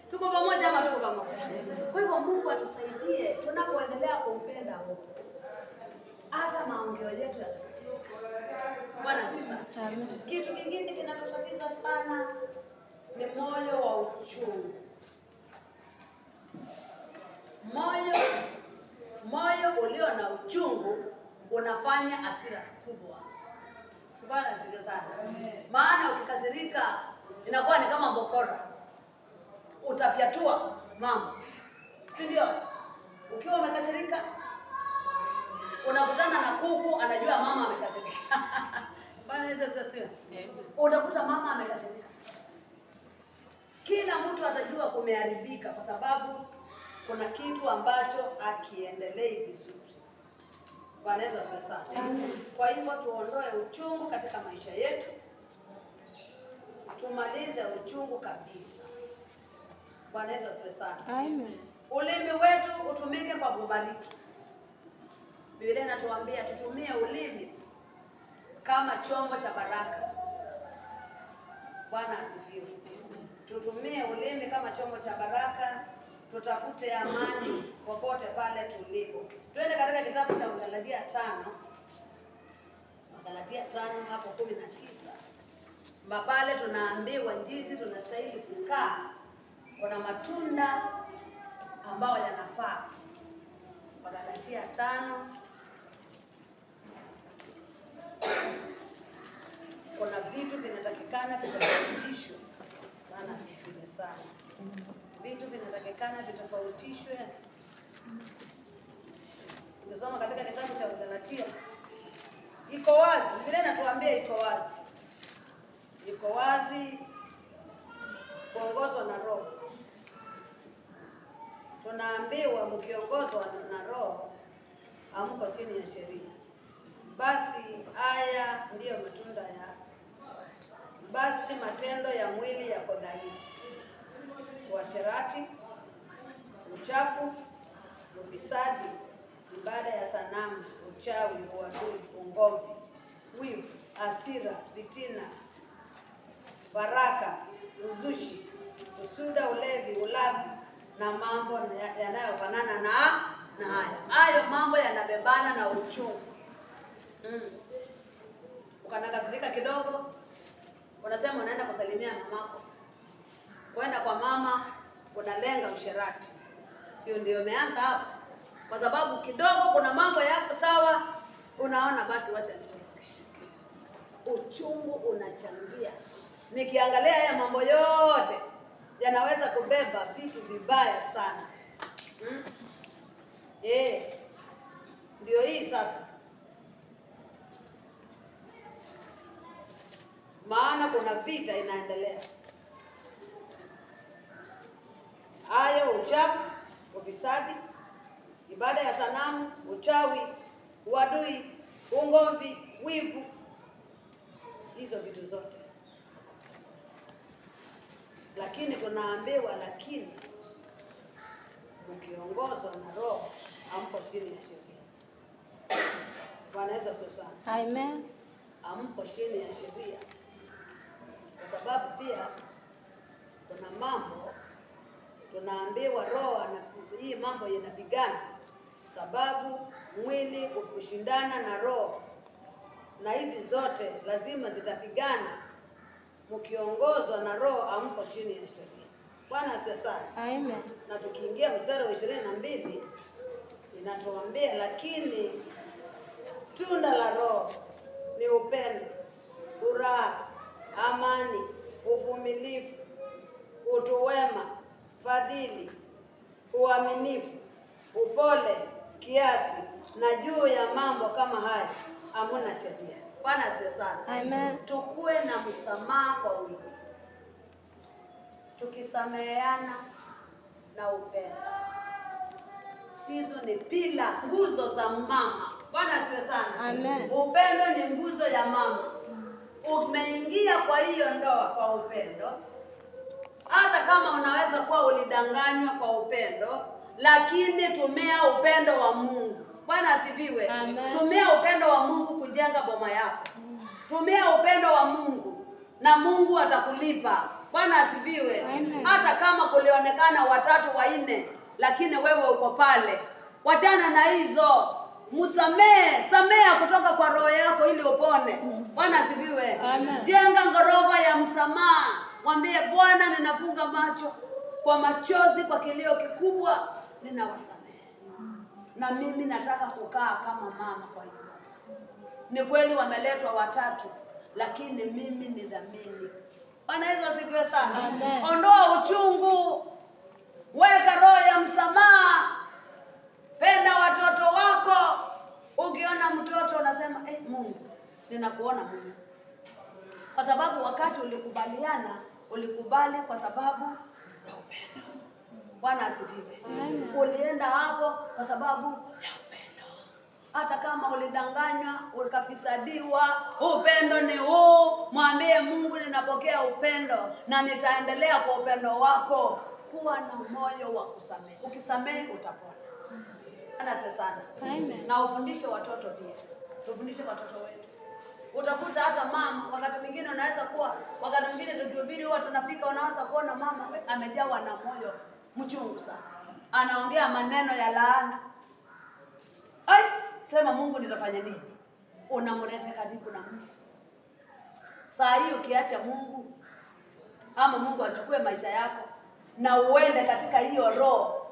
Tuko pamoja ama tuko pamoja? Kwa hivyo Mungu atusaidie tunapoendelea kumpenda Mungu. Hata maongeo yetu yatabadilika. Bwana asifiwe. Amen. Kitu kingine kinatutatiza sana ni moyo wa uchungu. Moyo ulio na uchungu unafanya hasira kubwa. Bwana asifiwe sana. Maana ukikasirika inakuwa ni kama bokora. Utafyatua mambo. Si ndio? Ukiwa umekasirika unakutana na kuku anajua mama amekasirika. Bwana Yesu asifiwe. Utakuta mama amekasirika. Kila mtu atajua kumeharibika kwa sababu kuna kitu ambacho akiendelei vizuri. Bwana Yesu asifiwe sana. Kwa hivyo tuondoe uchungu katika maisha yetu. Tumalize uchungu kabisa. Bwana Yesu asifiwe sana. Amen. Ulimi wetu utumike kwa kubariki. Biblia inatuambia tutumie ulimi kama chombo cha baraka. Bwana asifiwe. Tutumie ulimi kama chombo cha baraka, tutafute amani popote pale tulipo. Twende katika kitabu cha Wagalatia 5. Wagalatia 5 hapo 19. Mbapale tunaambiwa jinsi tunastahili kukaa. Kuna matunda ambayo yanafaa. Wagalatia 5. Kuna vitu vinatakikana vitofautishwe. Maana asifiwe sana. Vitu vinatakikana vitofautishwe. Ukisoma katika kitabu cha Wagalatia iko wazi. Biblia inatuambia iko wazi. Iko wazi kuongozwa na Roho. Tunaambiwa mkiongozwa na Roho hamko chini ya sheria. Basi haya ndiyo matunda ya matendo ya mwili yako dhahiri: uasherati, uchafu, ufisadi, ibada ya sanamu, uchawi, uadui, ugomvi, wivu, hasira, fitina, baraka, uzushi, usuda, ulevi, ulavi na mambo yanayofanana na hayo. Hayo mambo yanabebana na uchungu. Ukanakasirika kidogo, unasema unaenda kusalimia mamako. Kwenda kwa mama unalenga usherati. Sio ndio umeanza hapo? Kwa sababu kidogo kuna mambo yako sawa, unaona basi wacha nitoke. Uchungu unachangia. Nikiangalia haya mambo yote yanaweza kubeba vitu vibaya sana. Ndio hii sasa. Maana kuna vita inaendelea. Hayo uchafu, ufisadi, ibada ya sanamu, uchawi, uadui, ugomvi, wivu, hizo vitu zote. Lakini tunaambiwa mkiongozwa na Roho hamko chini ya sheria. Bwana Yesu asifiwe sana. Amen. Hamko chini ya sheria. Kwa sababu pia kuna mambo tunaambiwa Roho hii mambo yanapigana, sababu mwili ukushindana na Roho, na hizi zote lazima zitapigana. Mkiongozwa na Roho hamko chini ya sheria. Bwana asifiwe sana. Amen. Na tukiingia mstari wa 22 inatuambia lakini tunda la Roho ni upendo, furaha, amani, uvumilivu, utu wema, fadhili, uaminifu, upole, kiasi, na juu ya mambo kama haya hamuna sheria. Bwana asifiwe sana. Amen. Tukue na msamaha kwa wingi. Tukisameheana na upendo. Hizo ni pila nguzo za mama. Bwana asiwe sana. Amen. Upendo ni nguzo ya mama. Umeingia kwa hiyo ndoa kwa upendo. Hata kama unaweza kuwa ulidanganywa kwa upendo, lakini tumia upendo wa Mungu. Bwana asifiwe. Tumia upendo wa Mungu kujenga boma yako. Tumia upendo wa Mungu na Mungu atakulipa. Bwana asifiwe. Hata kama kulionekana 3 4, lakini wewe uko pale. Wachana na hizo. Msamehe, samea kutoka kwa roho yako ili upone. Bwana asifiwe. Jenga ngorofa ya msamaha. Mwambie Bwana, ninafunga macho kwa machozi, kwa kilio kikubwa, ninawasamehe. Na mimi nataka kukaa kama mama kwa hiyo. Ni kweli wameletwa 3, lakini mimi ni dhamini. Bwana Yesu asifiwe sana. Ondoa uchungu. Weka roho ya msamaha. Penda watoto wako. Ukiona mtoto unasema, Mungu, ninakuona Mungu. Kwa sababu wakati ulikubaliana, ulikubali kwa sababu ya upendo. Bwana asifiwe. Ulienda hapo kwa sababu ya upendo. Hata kama ulidanganywa, ukafisadiwa, upendo ni huu. Mwambie Mungu, ninapokea upendo na nitaendelea kwa upendo wako. Kuwa na moyo wa kusamehe. Ukisamehe utapona. Bwana sana. Na ufundishe watoto pia. Tufundishe watoto wetu. Utakuta hata mama wakati mwingine wakati mwingine tukihubiri huwa tunafika unaanza kuona mama amejawa na moyo mchungu sana. Anaongea maneno ya laana. Sema Mungu nitafanya nini? Unamleta karibu na Mungu. Saa hii ukiacha Mungu ama Mungu achukue maisha yako na uende katika hiyo roho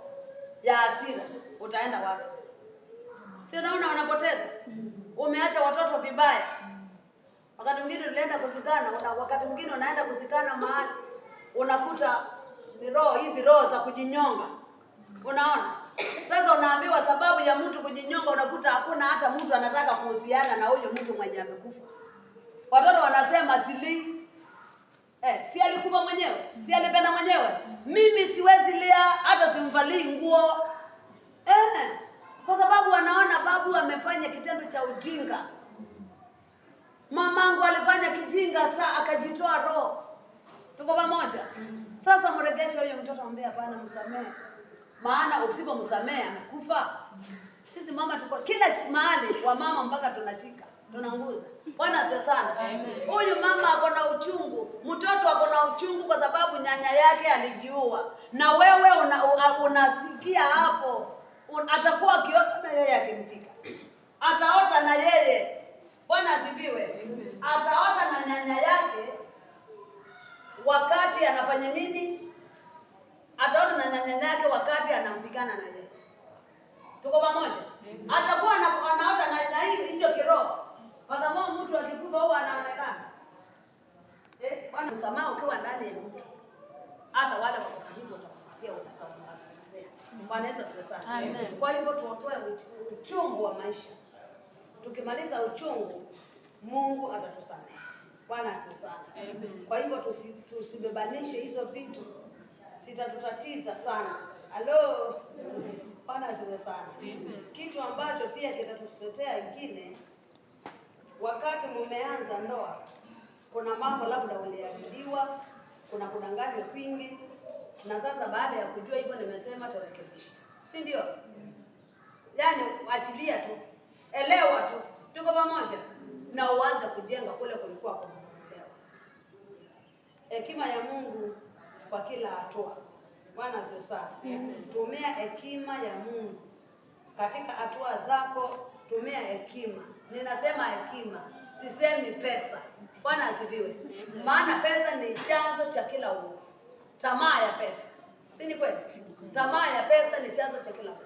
ya hasira, utaenda wapi? Si unaona wanapoteza? Umeacha watoto vibaya. Wakati mwingine unaenda kuzikana, wakati mwingine unaenda kuzikana mahali unakuta hizi roho za kujinyonga. Unaona? Sasa unaambiwa sababu ya mtu kujinyonga, unakuta hakuna hata mtu anataka kuhusiana na huyo mtu mwenye amekufa. Watoto wanasema si alikufa mwenyewe, si alipenda mwenyewe. Mimi siwezi lia, hata simvalii nguo. Kwa sababu wanaona babu amefanya kitendo cha ujinga. Mamangu alifanya kijinga, saa akajitoa roho. Tuko pamoja? Sasa mregeshe huyo mtoto, mwambie hapana, msamehe. Maana usipomsamehe amekufa. Sisi mama tuko kila mahali wa mama mpaka tunashika, tunanguza. Bwana asifiwe sana. Huyu mama ako na uchungu, mtoto ako na uchungu kwa sababu nyanya yake alijiua. Na wewe unasikia hapo, atakuwa akiota na yeye akimpika. Ataota na yeye. Bwana asifiwe. Ataota na nyanya yake wakati anafanya nini? Ataota na nyanya yake wakati anampigana na yeye. Tuko pamoja? Atakuwa anaota na hiyo kiroho. Fadhamo mtu akikufa huwa anaonekana. Bwana, msamaha ukiwa ndani ya mtu, hata wale wako karibu watakupatia unasamehe. Bwana Yesu asifiwe sana. Kwa hivyo tuotoe uchungu wa maisha. Tukimaliza uchungu, Mungu atatusamehe. Bwana asifiwe sana. Kwa hivyo tusibebanishe hizo vitu, sitatutatiza sana. Halo. Bwana asifiwe sana. Kitu ambacho pia kitatutetea ingine, wakati mumeanza ndoa, kuna mambo labda uliahidiwa, kuna kudanganywa kwingi, na sasa baada ya kujua hivyo nimesema turekebishe. Si ndio? Yaani achilia tu. Elewa tu. Tuko pamoja? Na uanze kujenga kule kulikuwa kuelewa. Hekima ya Mungu kwa kila hatua. Bwana asifiwe sana. Tumia hekima ya Mungu katika hatua zako, tumia hekima. Ninasema hekima, sisemi pesa. Bwana asifiwe. Maana pesa ni chanzo cha kila uovu. Tamaa ya pesa. Si ni kweli? Tamaa ya pesa ni chanzo cha kila uovu.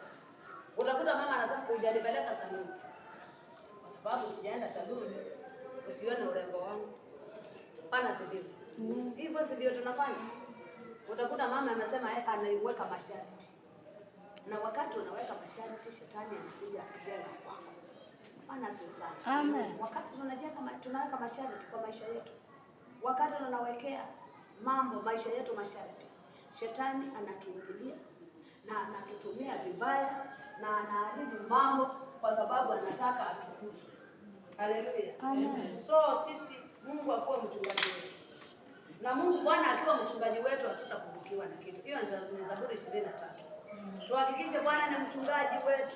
Utakuta mama anasema hujanipeleka saluni. Kwa sababu sijaenda saluni, usione urembo wangu. Bwana asifiwe. Hivyo ndio tunafanya. Utakuta mama amesema anaiweka masharti. Na wakati unaweka masharti, shetani anakuja kujenga kwako. Bwana asifiwe sana. Amen. Wakati tunaweka masharti kwa maisha yetu, wakati tunawekea maisha yetu masharti, shetani anatuingilia na anatutumia vibaya na anaharibu mambo kwa sababu anataka atukuzwe. Haleluya. Amen. So sisi Mungu akuwe mchungaji wetu. Na Mungu Bwana akiwa mchungaji wetu hatutapungukiwa na kitu. Hiyo ni Zaburi 23. Tuhakikishe Bwana ni mchungaji wetu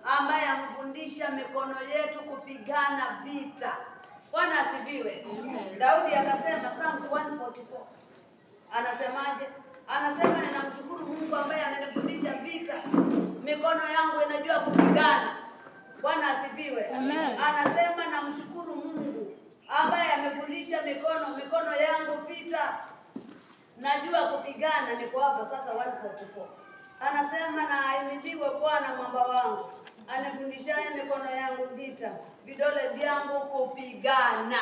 ambaye amfundisha mikono yetu kupigana vita. Bwana asifiwe. Daudi akasema Psalms 144. Anasemaje? Anasema ninamshukuru Mungu ambaye amenifundisha vita. Mikono yangu inajua kupigana. Bwana asifiwe. Anasema namshukuru Mungu ambaye amefundisha mikono yangu vita. Najua kupigana. Niko hapa sasa 144. Anasema na ahimidiwe Bwana mwamba wangu, anifundishaye mikono yangu vita, vidole vyangu kupigana.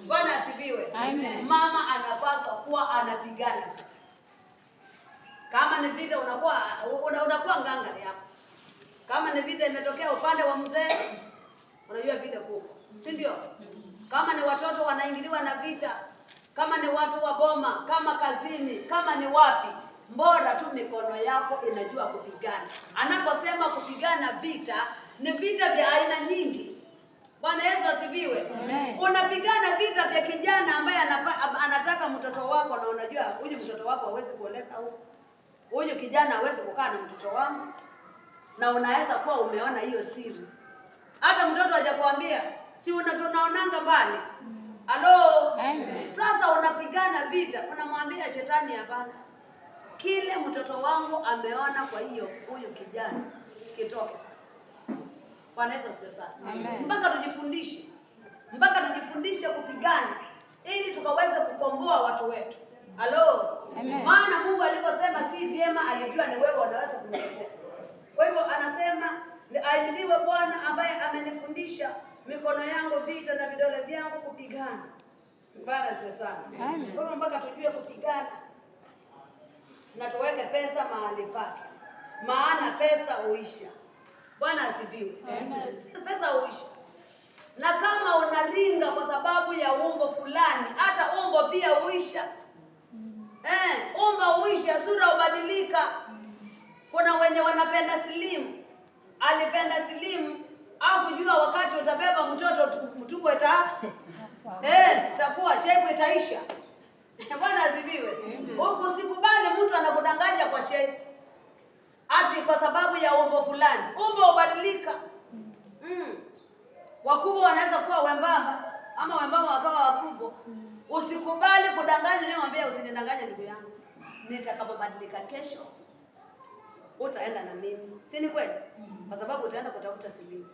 Bwana asifiwe. Amen. Mama anapaswa kuwa anapigana vita. Kama ni vita unakuwa ngangari hapo. Kama ni vita imetokea upande wa mzee, unajua vile kuko, si ndio? Kama ni watoto wanaingiliwa na vita, kama ni watu wa boma, kama kazini, kama ni wapi, mbora tu mikono yako inajua kupigana. Anaposema kupigana vita, ni vita vya aina nyingi. Bwana Yesu asifiwe. Unapigana vita vya kijana ambaye anataka mtoto wako, na unajua huyu mtoto wako hawezi kuoleka huyu kijana hawezi kukaa na mtoto wangu, na unaweza kuwa umeona hiyo siri. Hata mtoto hajakwambia, si tunaonanga mbali. Halo. Sasa unapigana vita, unamwambia shetani hapana. Kile mtoto wangu ameona kwa huyu kijana kitoke sasa. Bwana Yesu asifiwe sana. Mpaka tujifundishe kupigana ili tukaweze kukomboa watu wetu. Halo. Maana Mungu aliposema si vyema, alijua ni wewe unaweza kumtetea. Kwa hivyo anasema ahimidiwe Bwana ambaye amenifundisha mikono yangu vita na vidole vyangu kupigana. Bwana asifiwe sana. Kwa hivyo mpaka tujue kupigana na tuweke pesa mahali pake, maana pesa huisha. Bwana asifiwe. Pesa huisha. Na kama unaringa kwa sababu ya umbo fulani, hata umbo pia huisha. Umbo huisha, sura ubadilika. Kuna wenye wanapenda slim. Alipenda slim au kujua wakati utabeba mtoto mtumbo itakuwa shape itaisha. Bwana asifiwe. Huko usikubali mtu anakudanganya kwa shape. Ati kwa sababu ya umbo fulani. Umbo ubadilika. Wakubwa wanaweza kuwa wembamba ama wembamba wakawa wakubwa. Usikubali kudanganya. Niwaambia usinidanganye ndugu yangu. Nitakapobadilika kesho utaenda na mimi. Si ni kweli? Kwa sababu utaenda kutafuta silimu.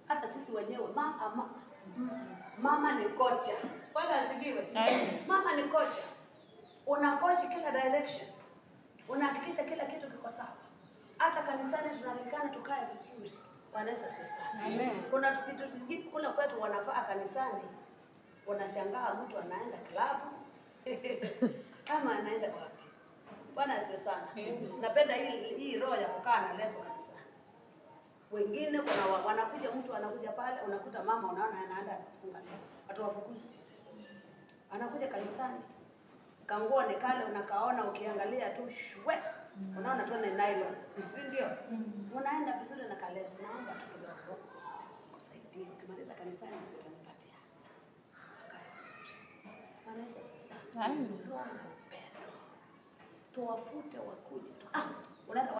Hata sisi wenyewe mama ni kocha. Bwana asifiwe. Mama ni kocha. Una coach kila direction. Unahakikisha kila kitu kiko sawa. Hata kanisani tunalikana tukae vizuri. Bwana Yesu asifiwe sana. Kuna vitu vingine kule kwetu wanafaa kanisani. Unashangaa mtu anaenda klabu kama anaenda wapi. Bwana asifiwe sana. Napenda hii roho ya kukaa na leso kanisani. Wengine kuna wanakuja, mtu anakuja pale, unakuta mama unaona anaenda kufunga leso. Watu wafukuzi. Anakuja kanisani. Kanguo ni kale unakaona, ukiangalia tu shwe. Unaona tu ni nylon. Si ndio? Unaenda vizuri na kaleso. Naomba tu kidogo kusaidie. Ukimaliza kanisani sio utanipatia. Akae vizuri. Bwana Yesu asifiwe sana. Tuwafute wakuje tu. Unaenda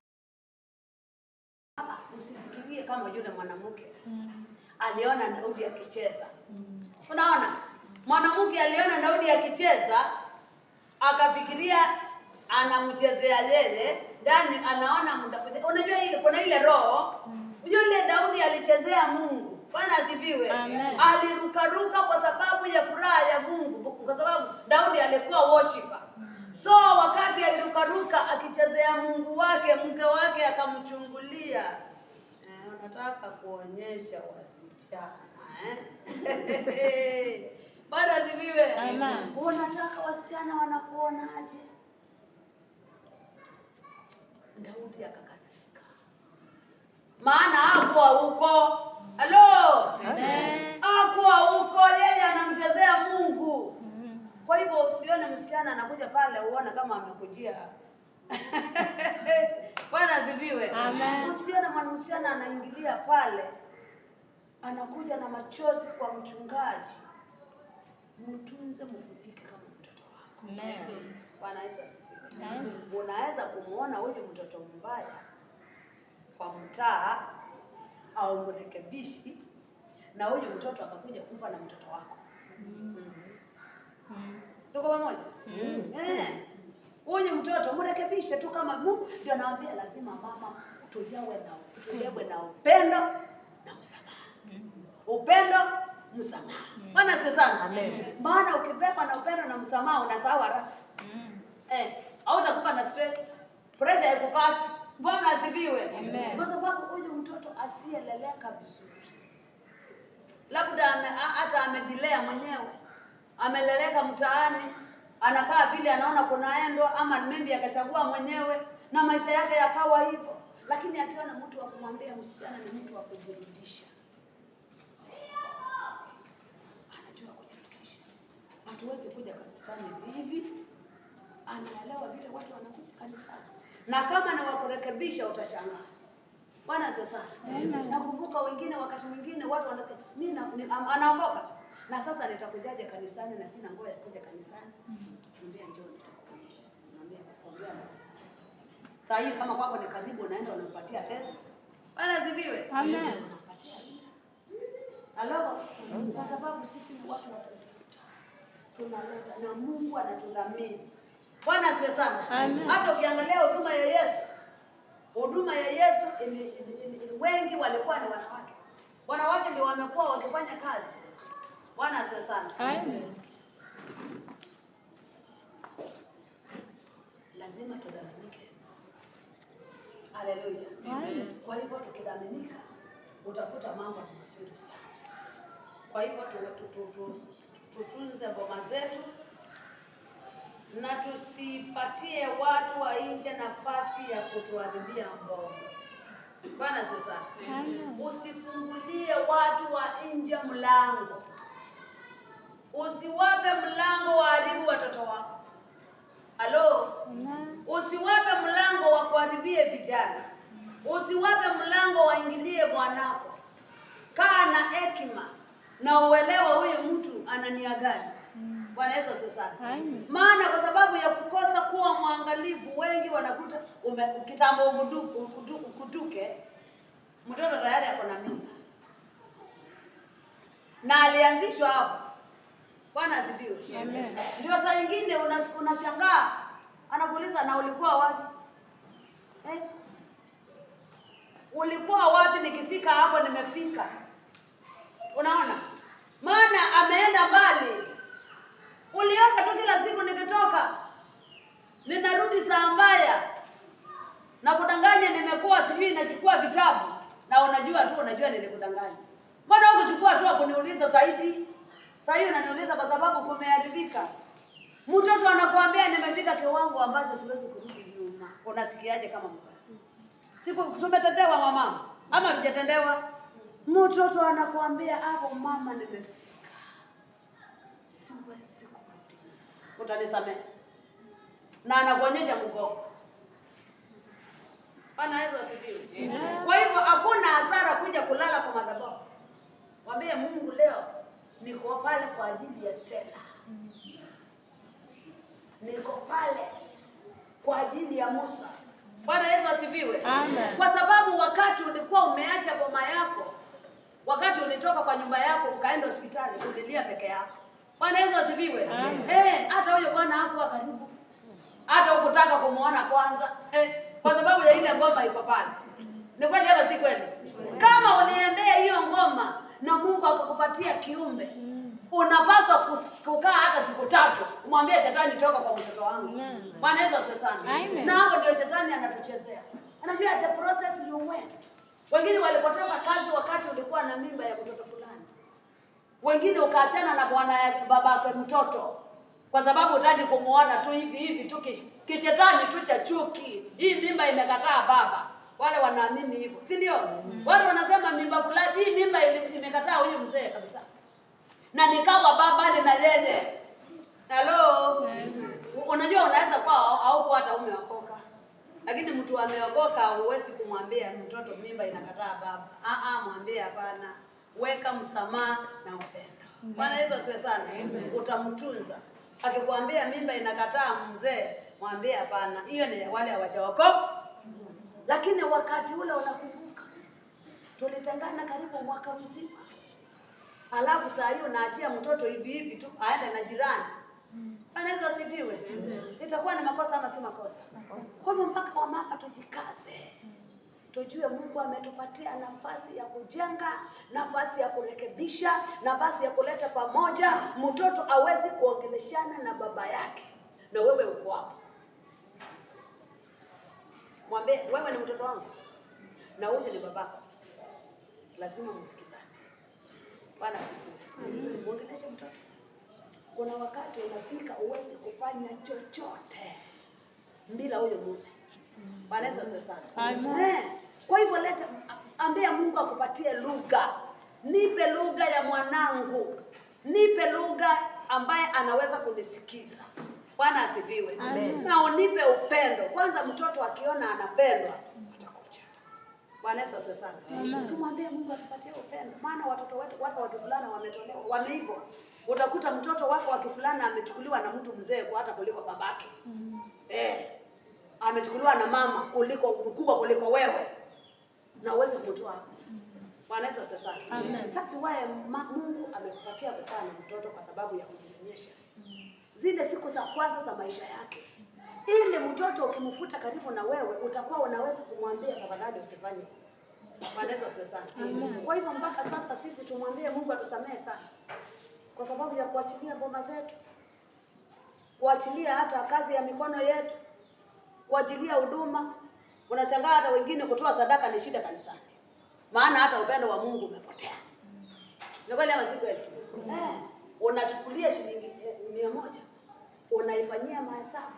usifikirie kama yule mwanamke aliona Daudi akicheza. Unaona? Mwanamke aliona Daudi akicheza, akafikiria anamchezea yeye, ndani anaona mtafuta. Unajua ile kuna ile roho, yule Daudi alichezea Mungu. Bwana asifiwe. Alirukaruka kwa sababu ya furaha ya Mungu, kwa sababu Daudi alikuwa worshiper. So wakati alirukaruka akichezea Mungu wake, mke wake akamchungulia. Unataka kuonyesha wasichana Bwana asifiwe. Unataka wasichana wanakuonaje? Daudi akakasirika. Maana hakuwa huko. Halo. Hakuwa huko, yeye anamchezea Mungu. Kwa hivyo usione msichana anakuja pale uone kama amekujia Bwana asifiwe. Amen. Usione msichana anaingilia pale, anakuja na machozi kwa mchungaji. Mtunze, mfunike kama mtoto wako. Amen. Bwana Yesu asifiwe. Amen. Unaweza kumuona huyu mtoto mbaya kwa mtaa au mrekebishi, na huyu mtoto akakuja kufa na mtoto wako. Tuko pamoja? Huyu mtoto mrekebishe tu, kama Mungu ndio anawaambia lazima mama tujawe na upendo na msamaha. Upendo, msamaha. Bwana sana. Amen. Maana ukibeba na upendo na msamaha unasahau haraka. Hautakuwa na stress, pressure haikupati. Bwana asifiwe. Kwa sababu huyu mtoto asiyeleleka vizuri, labda hata amejilea mwenyewe, ameleleka mtaani, anakaa vile anaona kunaendwa, ama maybe akachagua mwenyewe na maisha yake yakawa hivyo, lakini akiwa na mtu wa kumwambia msichana ni mtu wa kujirudisha, anajua kujirudisha. Hatuwezi kuja kanisani hivi, anaelewa vile watu wanakuja kanisani, na kama ni wa kurekebisha utashangaa. Bwana sio sana. Nakumbuka wengine, wakati mwingine watu wanasema mimi anaokoka na sasa nitakujaje kanisani na sina nguo ya kuja kanisani. Mwambie njoo nitakuonyesha. Mwambie kuongea. Sasa hivi kama kwako ni karibu, unaenda unampatia pesa. Bwana ziviwe. Amen. Unampatia hela. Halo, kwa sababu sisi ni watu wa kutafuta. Tunaleta na Mungu anatudhamini. Bwana asiwe sana. Amen. Hata ukiangalia huduma ya Yesu, wengi walikuwa ni wanawake. Wanawake ndio wamekuwa wakifanya kazi. Bwana asiwe sana. Amen. Lazima tudhaminike. Haleluya. Amen. Kwa hivyo tukidhaminika, utakuta mambo ni mazuri sana. Kwa hivyo tutunze ngoma zetu na tusipatie watu wa nje nafasi ya kutuharibia ngoma. Bwana sasa. Usifungulie watu wa nje mlango. Usiwape mlango waharibu watoto wako. Halo? Usiwape mlango wa kuharibie vijana. Usiwape mlango waingilie bwanako. Kaa na hekima na uelewa huyu mtu anania gani. Bwana Yesu asifiwe. Maana kwa sababu ya kukosa kuwa mwangalifu, wengi wanakuta kitambo ukuduke, mtoto tayari ako na mimba. Na alianzishwa hapo. Bwana asifiwe. Amen. Ndio saa nyingine unashangaa, anakuuliza na ulikuwa wapi? Ulikuwa wapi? Nikifika hapo nimefika. Unaona? Maana ameenda mbali. Uliona tu kila siku nikitoka ninarudi saa mbaya na kudanganya, nimekuwa sijui nachukua vitabu, na unajua nilikudanganya. Mbona hukuchukua tu kuniuliza zaidi? Sasa hiyo unaniuliza kwa sababu kumeharibika. Mtoto anakuambia nimefika kiwango ambacho siwezi kurudi nyuma. Unasikiaje kama mzazi? Siku tumetendewa mama ama tujatendewa? Mtoto anakuambia hapo mama nimefika. Siwezi kurudi. Utanisamehe. Na anakuonyesha mgongo. Bwana Yesu asifiwe. Kwa hivyo hakuna hasara kuja kulala kwa madhabahu. Mwambie Mungu leo niko pale kwa ajili ya Stella. Niko pale kwa ajili ya Musa. Bwana Yesu asifiwe. Amen. Kwa sababu wakati ulikuwa umeacha boma yako, wakati ulitoka kwa nyumba yako ukaenda hospitali kulilia peke yako. Bwana Yesu asifiwe. Hata huyo bwana hapo karibu. Hata ukutaka kumuona kwanza. Kwa sababu ya ile ngoma iko pale. Ni kweli ama si kweli? Kama uniendea hiyo ngoma na Mungu akakupatia kiumbe, unapaswa kukaa hata siku 3 kumwambia shetani toka kwa mtoto wangu. Bwana Yesu asifiwe sana. Na hapo ndio shetani anatuchezea. Anajua the process you went. Wengine walipoteza kazi wakati ulikuwa na mimba ya mtoto fulani. Wengine ukaachana na bwana babake mtoto kwa sababu hutaki kumuona tu hivi tu kishetani tu cha chuki. Hii mimba imekataa baba. Wale wanaamini hivyo, si ndio? Watu wanasema mimba fulani, hii mimba imekataa huyu mzee kabisa. Na nikawa baba na yeye. Hello. Unajua unaweza kwa au hata ume wakoka. Lakini mtu ameokoka huwezi kumwambia mtoto mimba inakataa baba. Mwambie hapana. Weka msamaha na upendo. Bwana Yesu asifiwe sana. Utamtunza. Akikwambia mimba inakataa mzee, mwambie hapana. Hiyo ni wale hawajaokoka. Lakini wakati ule unakumbuka, tulitengana karibu mwaka mzima. Alafu saa hiyo naachia mtoto hivi hivi tu aende na jirani. Bwana Yesu asifiwe. Itakuwa ni makosa ama si makosa? Kwa hivyo mpaka wamama tujikaze. Tujue Mungu ametupatia nafasi ya kujenga, nafasi ya kurekebisha, nafasi ya kuleta pamoja. Mtoto awezi kuongeleshana na baba yake na wewe uko hapo. Mwambie wewe ni mtoto wangu na huyu ni babako. Lazima msikizane. Bwana asifiwe. Muongeleshe mtoto. Kuna wakati unafika uwezi kufanya chochote bila huyo mume. Bwana Yesu asifiwe sana. Amen. Kwa hivyo ambia Mungu akupatie lugha. Nipe lugha ya mwanangu. Nipe lugha ambaye anaweza kunisikiza. Bwana asifiwe. Na unipe upendo. Kwanza mtoto akiona anapendwa atakuja. Bwana Yesu asifiwe sana. Tumwambie Mungu atupatie upendo. Maana watoto wetu watu wa kifulana wametolewa, wameibwa. Utakuta mtoto wako wa kifulana amechukuliwa na mtu mzee kwa hata kuliko babake. Amechukuliwa na mama kuliko mkubwa kuliko wewe. Na uweze kumtoa hapo. Bwana Yesu asifiwe sana. Amen. That's why Mungu amekupatia kukaa na mtoto kwa sababu ya kujionyesha. Zile siku za kwanza za maisha yake. Ili mtoto ukimfuta karibu na wewe utakuwa unaweza kumwambia tafadhali usifanye. Bwana Yesu asifiwe sana. Kwa hivyo mpaka sasa sisi tumwambie Mungu atusamehe sana. Kwa sababu ya kuachilia boma zetu. Kuachilia hata kazi ya mikono yetu. Kuachilia huduma. Unashangaa hata wengine kutoa sadaka ni shida kanisani. Maana hata upendo wa Mungu umepotea. Ni kweli ama si kweli? Unachukulia shilingi 100 unaifanyia mahesabu.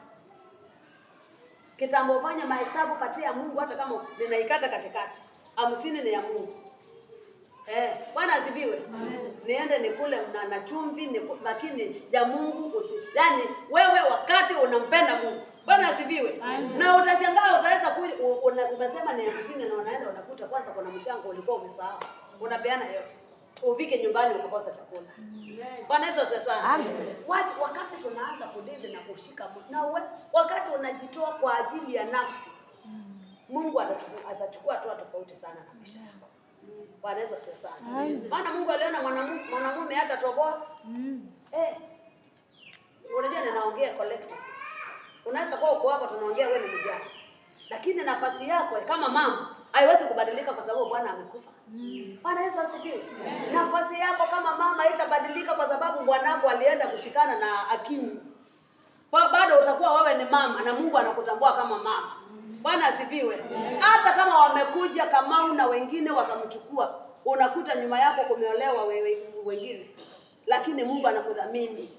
Kitambo fanya mahesabu kati ya Mungu hata kama ninaikata katikati. 50 ni ya Mungu. Bwana asifiwe. Niende nikule na chumvi lakini ya Mungu yani wewe wakati unampenda Mungu. Bwana asifiwe. Na utashangaa utaweza umesema ni 50 na unaenda unakuta kwanza kuna mchango ulikuwa umesahau. Unapeana yote. Ufike nyumbani ukakosa chakula. Bwana Yesu asifiwe sana. Wakati tunaanza kudili na kushika na wakati unajitoa kwa ajili ya nafsi. Mungu atachukua hatua tofauti sana na maisha yako. Bwana Yesu asifiwe sana. Maana Mungu aliona mwanamume hata toboa. Unajua ninaongea collective. Unaweza kuwa uko hapa tunaongea wewe ni mjane. Lakini nafasi yako kama mama haiwezi kubadilika kwa sababu Bwana amekufa. Bwana Yesu asifiwe. Nafasi yako kama mama haitabadilika kwa sababu bwanako alienda kushikana na Akinyi. Bado utakuwa wewe ni mama na Mungu anakutambua kama mama. Bwana asifiwe. Hata kama wamekuja Kamau na wengine wakamchukua, unakuta nyuma yako kumeolewa wengine. Lakini Mungu anakudhamini.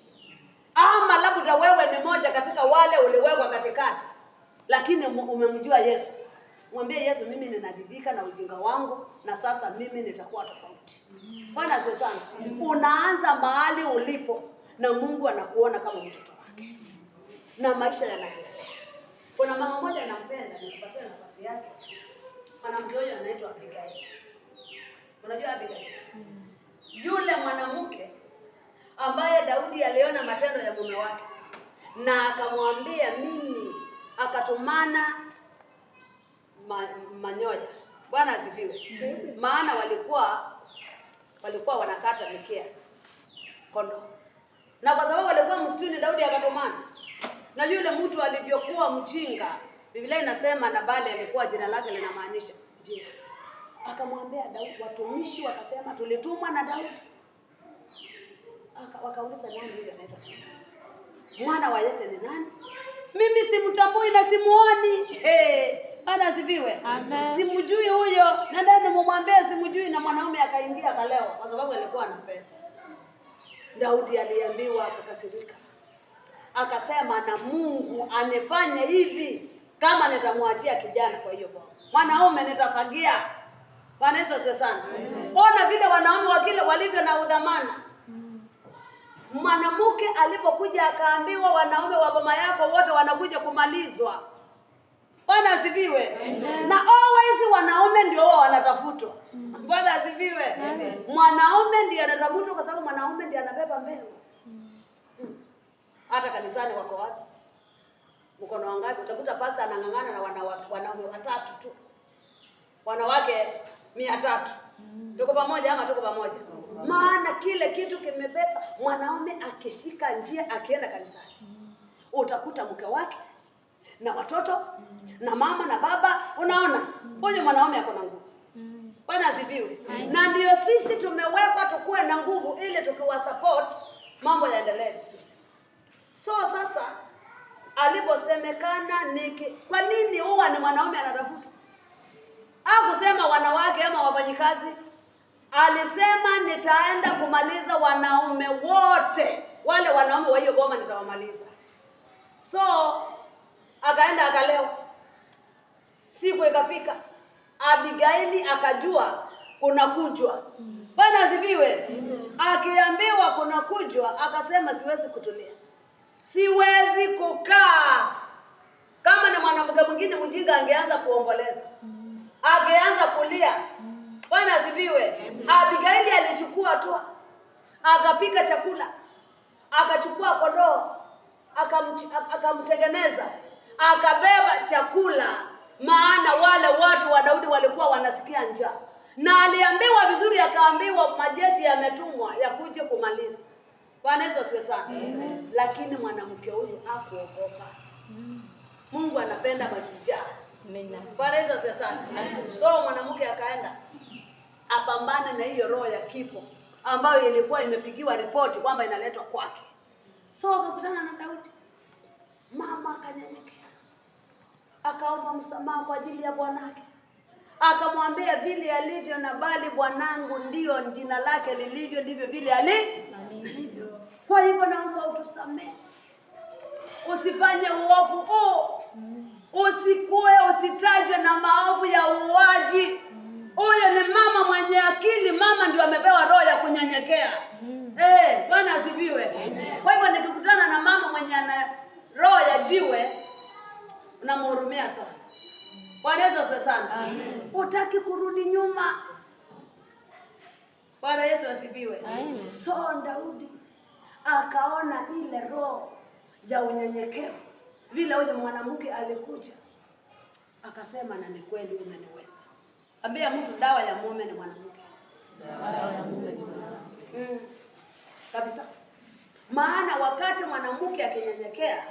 Ama labda wewe ni moja katika wale uliwekwa katikati. Lakini umemjua Yesu. Mwambie Yesu mimi ninadhibika na ujinga wangu na sasa mimi nitakuwa tofauti. Bwana asifiwe sana. Unaanza mahali ulipo na Mungu anakuona kama mtoto wake. Na maisha yanaendelea. Kuna mama mmoja nampenda nikipatia nafasi yake. Mwanamke huyo anaitwa Abigail. Unajua Abigail? Yule mwanamke ambaye Daudi aliona matendo ya mume wake na akamwambia mimi, akatumana manyoya. Bwana asifiwe. Maana walikuwa wanakata mikia kondo. Na kwa sababu walikuwa msituni Daudi akatumana. Na yule mtu alivyokuwa mjinga, Biblia inasema Nabali alikuwa jina lake linamaanisha mjinga. Akamwambia Daudi, watumishi wakasema tulitumwa na Daudi. Wakauliza nani huyo anaitwa? Mwana wa Yese ni nani? Mimi simtambui na simuoni. Bwana asifiwe. Simjui huyo. Nendeni mumwambie simjui, na mwanaume akaingia akalewa kwa sababu alikuwa na pesa. Daudi aliambiwa akakasirika. Akasema na Mungu anefanye hivi kama nitamwachia kijana kwa hiyo boma. Mwanaume nitafagia. Bwana Yesu asifiwe sana. Bona vile wanaume wakile walivyo na udhamana. Mwanamke alipokuja akaambiwa wanaume wa boma yako wote wanakuja kumalizwa. Bwana asifiwe. Na always wanaume ndio wao wanatafutwa. Bwana asifiwe. Mwanaume ndiye anatafutwa kwa sababu mwanaume ndiye anabeba mbele. Hata kanisani wako wapi? Mkono wangapi? Utakuta pastor anang'ang'ana na wanaume 3 tu. Wanawake 300. Tuko pamoja ama tuko pamoja? Maana kile kitu kimebeba. Mwanaume akishika njia akienda kanisani, utakuta mke wake na watoto na mama na baba. Unaona, huyo mwanaume ako na nguvu. Bwana asifiwe. Na ndio sisi tumewekwa tukue na nguvu ili tukiwa support mambo yaendelee vizuri. So sasa aliposemekana kwa nini huwa ni mwanaume anatafuta? Hakusema wanawake ama wafanyikazi. Alisema nitaenda kumaliza wanaume wote. Wale wanaume wa hiyo boma nitawamaliza. So akaenda akalewa. Siku ikafika, Abigaili akajua kuna kujwa. Bwana asifiwe. Akiambiwa kuna kujwa, akasema siwezi kutulia. Siwezi kukaa. Kama ni mwanamke mwingine mjinga angeanza kuomboleza. Angeanza kulia. Bwana asifiwe. Abigaili alichukua hatua. Akapika chakula. Akachukua kondoo. Akamtengeneza. Akabeba chakula. Maana wale watu wa Daudi walikuwa wanasikia njaa. Na aliambiwa vizuri, akaambiwa majeshi yametumwa yakuje kumaliza. Bwana Yesu asifiwe sana. Lakini mwanamke huyu hakuogopa. Mungu anapenda mashujaa. Bwana Yesu asifiwe sana. So mwanamke akaenda apambane na hiyo roho ya kifo ambayo ilikuwa imepigiwa ripoti kwamba inaletwa kwake. So akakutana na Daudi. Mama akanyenyekea. Akaomba msamaha kwa ajili ya bwanake. Akamwambia vile alivyo na bali bwanangu ndio jina lake lilivyo ndivyo vile alivyo. Kwa hivyo naomba utusamehe. Usifanye uovu usitajwe na maovu ya uuaji. Huyo ni mama mwenye akili. Mama ndio amepewa roho ya kunyenyekea. Bwana asifiwe. Kwa hivyo nikikutana na mama mwenye ana roho ya jiwe, unamhurumia sana. Bwana Yesu asifiwe sana. Utaki kurudi nyuma. Bwana Yesu asifiwe. So Daudi akaona ile roho ya unyenyekevu vile yule mwanamke alikuja. Akasema na ni kweli umeniweza. Ambia mtu dawa ya mume ni mwanamke. Dawa ya mume ni mwanamke. Kabisa. Maana wakati mwanamke akinyenyekea,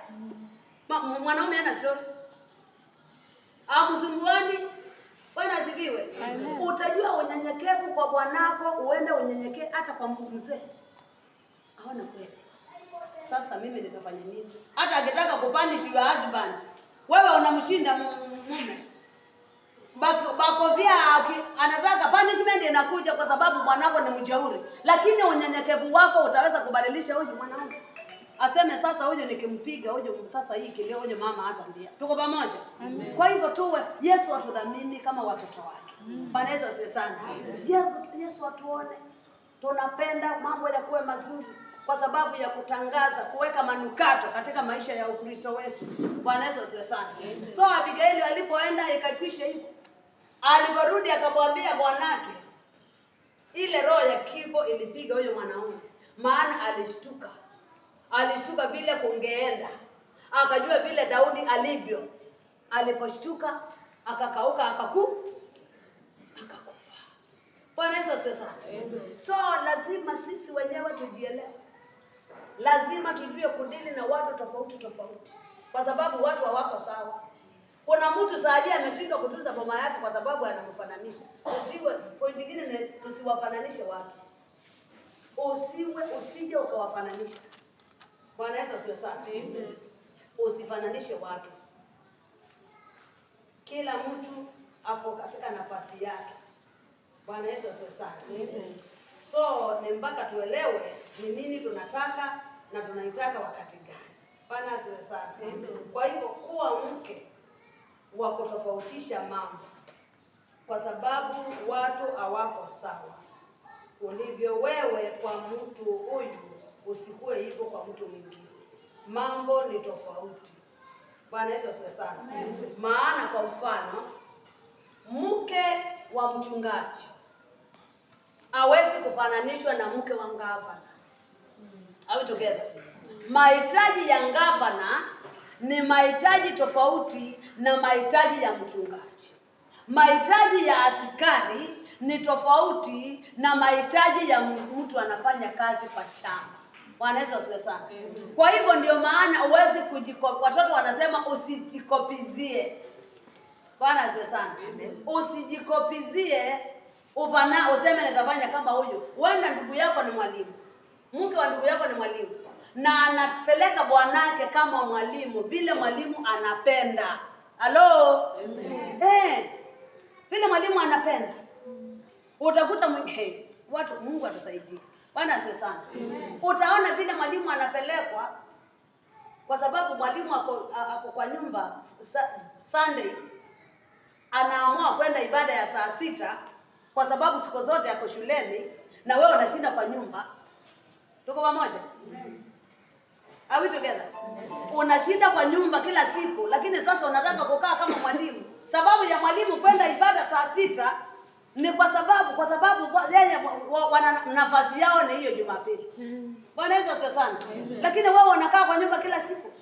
mwanaume hana story. Amsumbuani. Bwana asifiwe. Utajua unyenyekevu kwa bwanako, uende unyenyekee hata kwa mzee. Haona kweli. Sasa mimi nitafanya nini? Hata akitaka kupunish your husband, wewe unamshinda mume. Bakovia anataka punishment inakuja kwa sababu mwanako ni mjeuri. Lakini unyenyekevu wako utaweza kubadilisha huyu mwanamke. Aseme sasa huyu nikimpiga huyu sasa hii kilio huyu mama hata ndia. Tuko pamoja? Kwa hivyo tuwe Yesu atudhamini kama watoto wake. Bwana Yesu asifiwe sana. Yesu atuone. Tunapenda mambo ya kuwe mazuri kwa sababu ya kutangaza, kuweka manukato katika maisha ya Ukristo wetu. Bwana Yesu asifiwe sana. So Abigaili alipoenda ikakwisha hivyo. Aliporudi akamwambia bwanake, ile roho ya kifo ilipiga huyo mwanaume. Maana alishtuka. Alishtuka vile kungeenda. Akajua vile Daudi alivyo. Aliposhtuka akakauka akakufa. Bwana Yesu asifiwe sana. So lazima sisi wenyewe tujielewe. Lazima tujue kudili na watu tofauti. Kwa sababu watu hawako sawa. Kuna mtu saa hii ameshindwa kutunza boma yake kwa sababu anamfananisha. Point nyingine ni tusiwafananishe watu. Usije ukawafananisha. Bwana Yesu asifiwe sana. Usifananishe watu. Kila mtu ako katika nafasi yake. Bwana Yesu asifiwe sana. So ni mpaka tuelewe ni nini tunataka na tunaitaka wakati gani. Bwana asifiwe sana. Kwa hivyo kuwa mke wa kutofautisha mambo. Kwa sababu watu hawako sawa. Ulivyo wewe kwa mtu huyu usikue hivyo kwa mtu mwingine. Mambo ni tofauti. Bwana Yesu asifiwe sana. Maana kwa mfano mke wa mchungaji hawezi kufananishwa na mke wa gavana. Are we together? Mahitaji ya gavana ni mahitaji tofauti na mahitaji ya mchungaji. Mahitaji ya askari ni tofauti na mahitaji ya mtu anafanya kazi kwa shamba. Bwana Yesu asifiwe sana. Kwa hivyo ndio maana uwezi watoto wanasema usijikopizie. Bwana asifiwe sana. Usijikopizie useme nitafanya kama huyu. Huenda ndugu yako ni mwalimu. Mke wa ndugu yako ni mwalimu. Na anapeleka bwanake kama mwalimu, vile mwalimu anapenda. Halo? Vile mwalimu anapenda. Utakuta watu, Mungu atusaidie. Bwana asifiwe sana. Utaona vile mwalimu anapelekwa, kwa sababu mwalimu ako kwa nyumba Sunday anaamua kwenda ibada ya saa 6 kwa sababu siku zote ako shuleni na wewe unashinda kwa nyumba. Tuko pamoja? Are we together? Unashinda kwa nyumba kila siku, lakini sasa unataka kukaa kama mwalimu. Sababu ya mwalimu kwenda ibada saa 6 ni kwa sababu wana nafasi yao ni hiyo Jumapili. Bwana Yesu asifiwe sana. Lakini wao wanakaa kwa nyumba kila siku.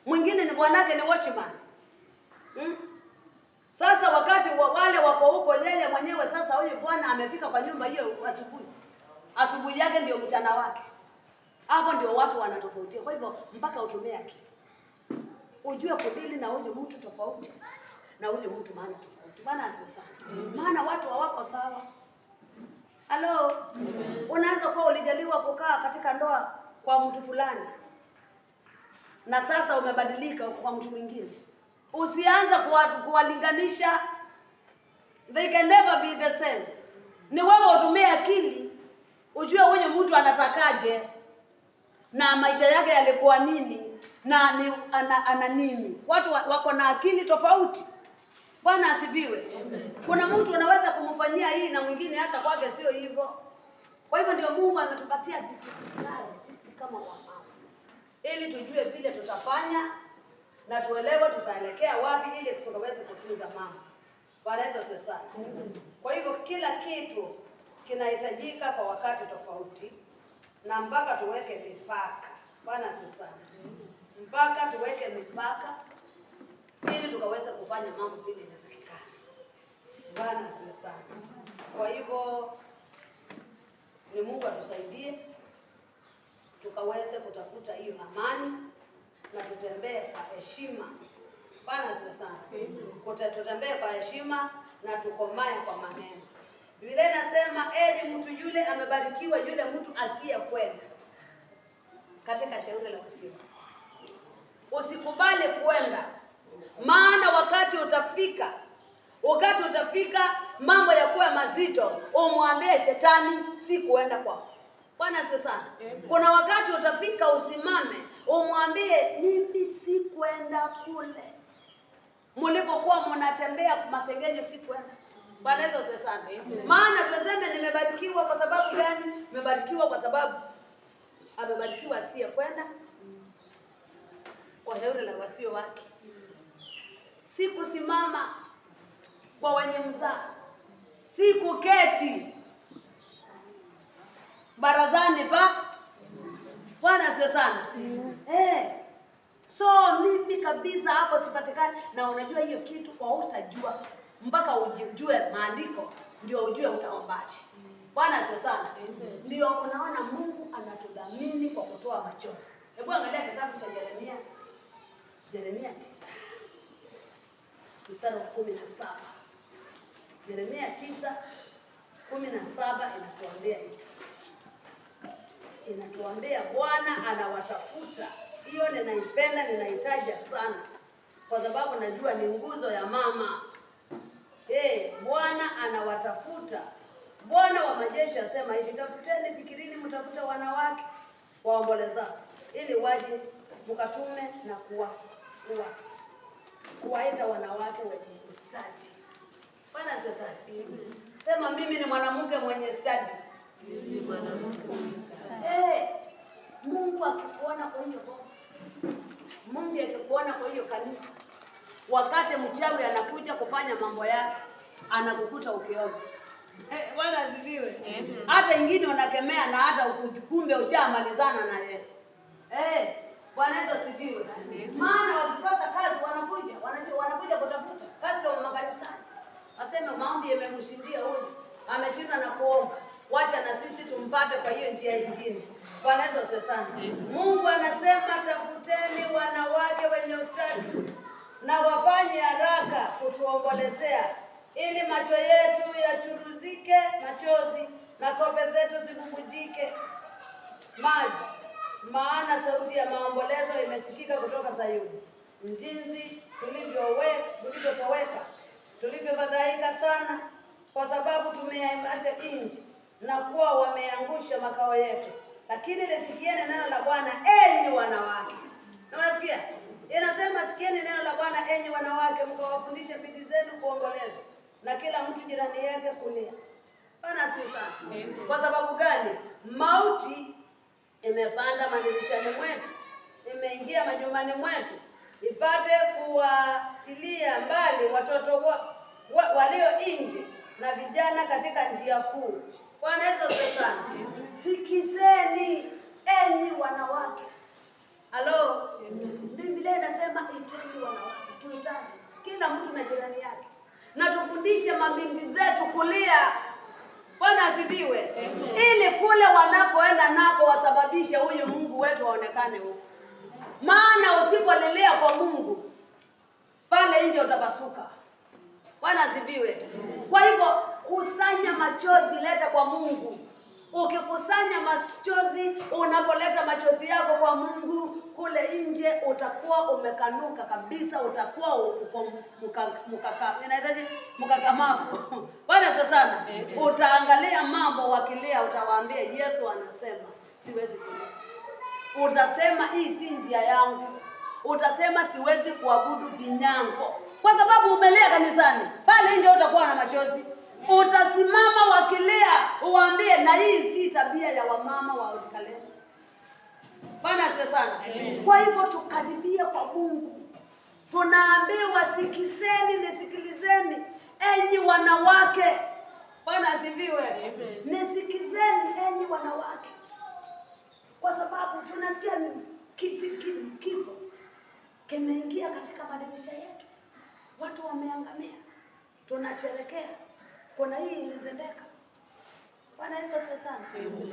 Mwingine ni bwanake ni watchman. Sasa wakati wale wako huko, yeye mwenyewe sasa huyu bwana amefika kwa nyumba hiyo asubuhi yake ndio mchana wake. Hapo ndio watu wanatofautia. Kwa hivyo mpaka utumie akili. Ujue kudili na huyu mtu tofauti na huyu mtu maana tofauti. Bwana asifiwe sana. Maana watu hawako sawa. Halo? Unaweza kuwa ulijaliwa kukaa katika ndoa kwa mtu fulani na sasa umebadilika kwa mtu mwingine. Usianze kuwalinganisha. They can never be the same. Ni wewe utumie akili, ujue huyu mtu anatakaje na maisha yake yalikuwa nini na ana nini. Watu wako na akili tofauti. Bwana asifiwe. Kuna mtu unaweza kumfanyia hii na mwingine hata kwake sio hivyo. Kwa hivyo ndio Mungu ametupatia vitu fulani sisi kama wamama, ili tujue vile tutafanya na tuelewe tutaelekea wapi ili tukaweze kutunza mama. Bwana Yesu asifiwe sana. Kwa hivyo kila kitu kinahitajika kwa wakati tofauti na mpaka tuweke mipaka. Bwana asifiwe sana. Mpaka tuweke mipaka ili tukaweze kufanya mambo vile inatakikana. Bwana asifiwe sana. Kwa hivyo ni Mungu atusaidie tukaweze kutafuta hiyo amani na tutembee kwa heshima. Bwana asifiwe sana. Tutembee kwa heshima na tukomae kwa maneno. Biblia inasema mtu yule amebarikiwa yule mtu asiyekwenda katika shauri la wasio. Usikubali kwenda, maana wakati utafika mambo ya kuwa mazito, umwambie shetani si kuenda kwako. Bwana asifiwe sana. Kuna wakati utafika usimame, umwambie mimi si kwenda kule. Mlipokuwa mnatembea masengenyo si kwenda. Bwana Yesu asifiwe sana. Maana tunasema nimebarikiwa kwa sababu gani? Nimebarikiwa kwa sababu amebarikiwa asiye kwenda kwa shauri la wasio wake. Si kusimama kwa wenye mzaa. Si kuketi barazani pa. Bwana asifiwe sana. So mimi kabisa hapo sipatikani, na unajua hiyo kitu kwa utajua mpaka ujue maandiko ndio ujue utaombaje. Bwana asifiwe sana. Ndio unaona Mungu anatudhamini kwa kutoa machozi. Hebu angalia kitabu cha Yeremia 9 mstari wa 17. Yeremia 9:17 inatuambia hivi. Inatuambia Bwana anawatafuta. Hiyo ninaipenda, ninahitaji sana kwa sababu najua ni nguzo ya mama. Bwana anawatafuta. Bwana wa majeshi asema hivi, tafuteni, fikirini, mtafuta wanawake waombolezao ili waje mkatume na kuwaita wanawake wenye ustadi. Bwana sasa. Sema mimi ni mwanamke mwenye stadi. Mimi ni mwanamke mwenye stadi. Mungu akikuona kwa hiyo Mungu akikuona kwa hiyo kanisa, wakati mchawi anakuja kufanya mambo yake, anakukuta ukiomba. Bwana asifiwe. Hata ingine unakemea na hata kumbe ushamalizana na yeye. Bwana Yesu asifiwe. Maana wakikosa kazi wanakuja kutafuta customer makanisani. Waseme maombi yamemshindia huyu, ameshindwa na kuomba. Wacha na sisi tumpate kwa hiyo njia nyingine. Bwana Yesu asifiwe. Mungu anasema tafuteni wanawake wenye ustadi na wafanye haraka kutuombolezea, ili macho yetu yachuruzike machozi na kope zetu zibubujike maji. Maana sauti ya maombolezo imesikika kutoka Sayuni, jinsi tulivyotoweka, tulivyofadhaika sana, kwa sababu tumeacha nchi na kuwa wameangusha makao yetu. Lakini lisikieni neno la Bwana, enyi wanawake. Na unasikia? Inasema sikieni neno la Bwana, enyi wanawake, mkawafundishe binti zenu kuomboleza na kila mtu jirani yake kulia. Bwana asifiwe sana. Kwa sababu gani? Mauti imepanda madirishani mwetu, imeingia majumbani mwetu, ipate kuwatilia mbali watoto walio nje na vijana katika njia kuu. Bwana Yesu asifiwe sana. Sikizeni enyi wanawake. Halo. Biblia inasema iteni wanawake, tuitane kila mtu na jirani yake, na tufundishe mabinti zetu kulia. Bwana asifiwe. Ili kule wanapoenda nako wasababishe huyu Mungu wetu aonekane huko. Maana usipolilia kwa Mungu, pale nje utapasuka. Bwana asifiwe. Kwa hivyo kusanya machozi, leta kwa Mungu. Ukikusanya machozi, unapoleta machozi yako kwa Mungu, kule nje utakuwa umekanuka kabisa, utakuwa mkakamavu. Bwana sana. Utaangalia mambo wakilia, utawaambia Yesu anasema siwezi kulia. Utasema hii si njia yangu. Utasema siwezi kuabudu vinyango, kwa sababu umelia kanisani. Pale nje utakuwa na machozi. Utasimama wakilia, uwaambie na hii si tabia ya wamama wa Kalenda. Bwana asifiwe sana. Kwa hivyo tukaribie kwa Mungu. Tunaambiwa sikizeni, nisikilizeni enyi wanawake. Bwana asifiwe. Nisikizeni enyi wanawake. Kwa sababu tunasikia kifo kimeingia katika madirisha yetu. Watu wameangamia. Tunasherehekea. Kuna hii ilitendeka. Bwana Yesu asifiwe sana.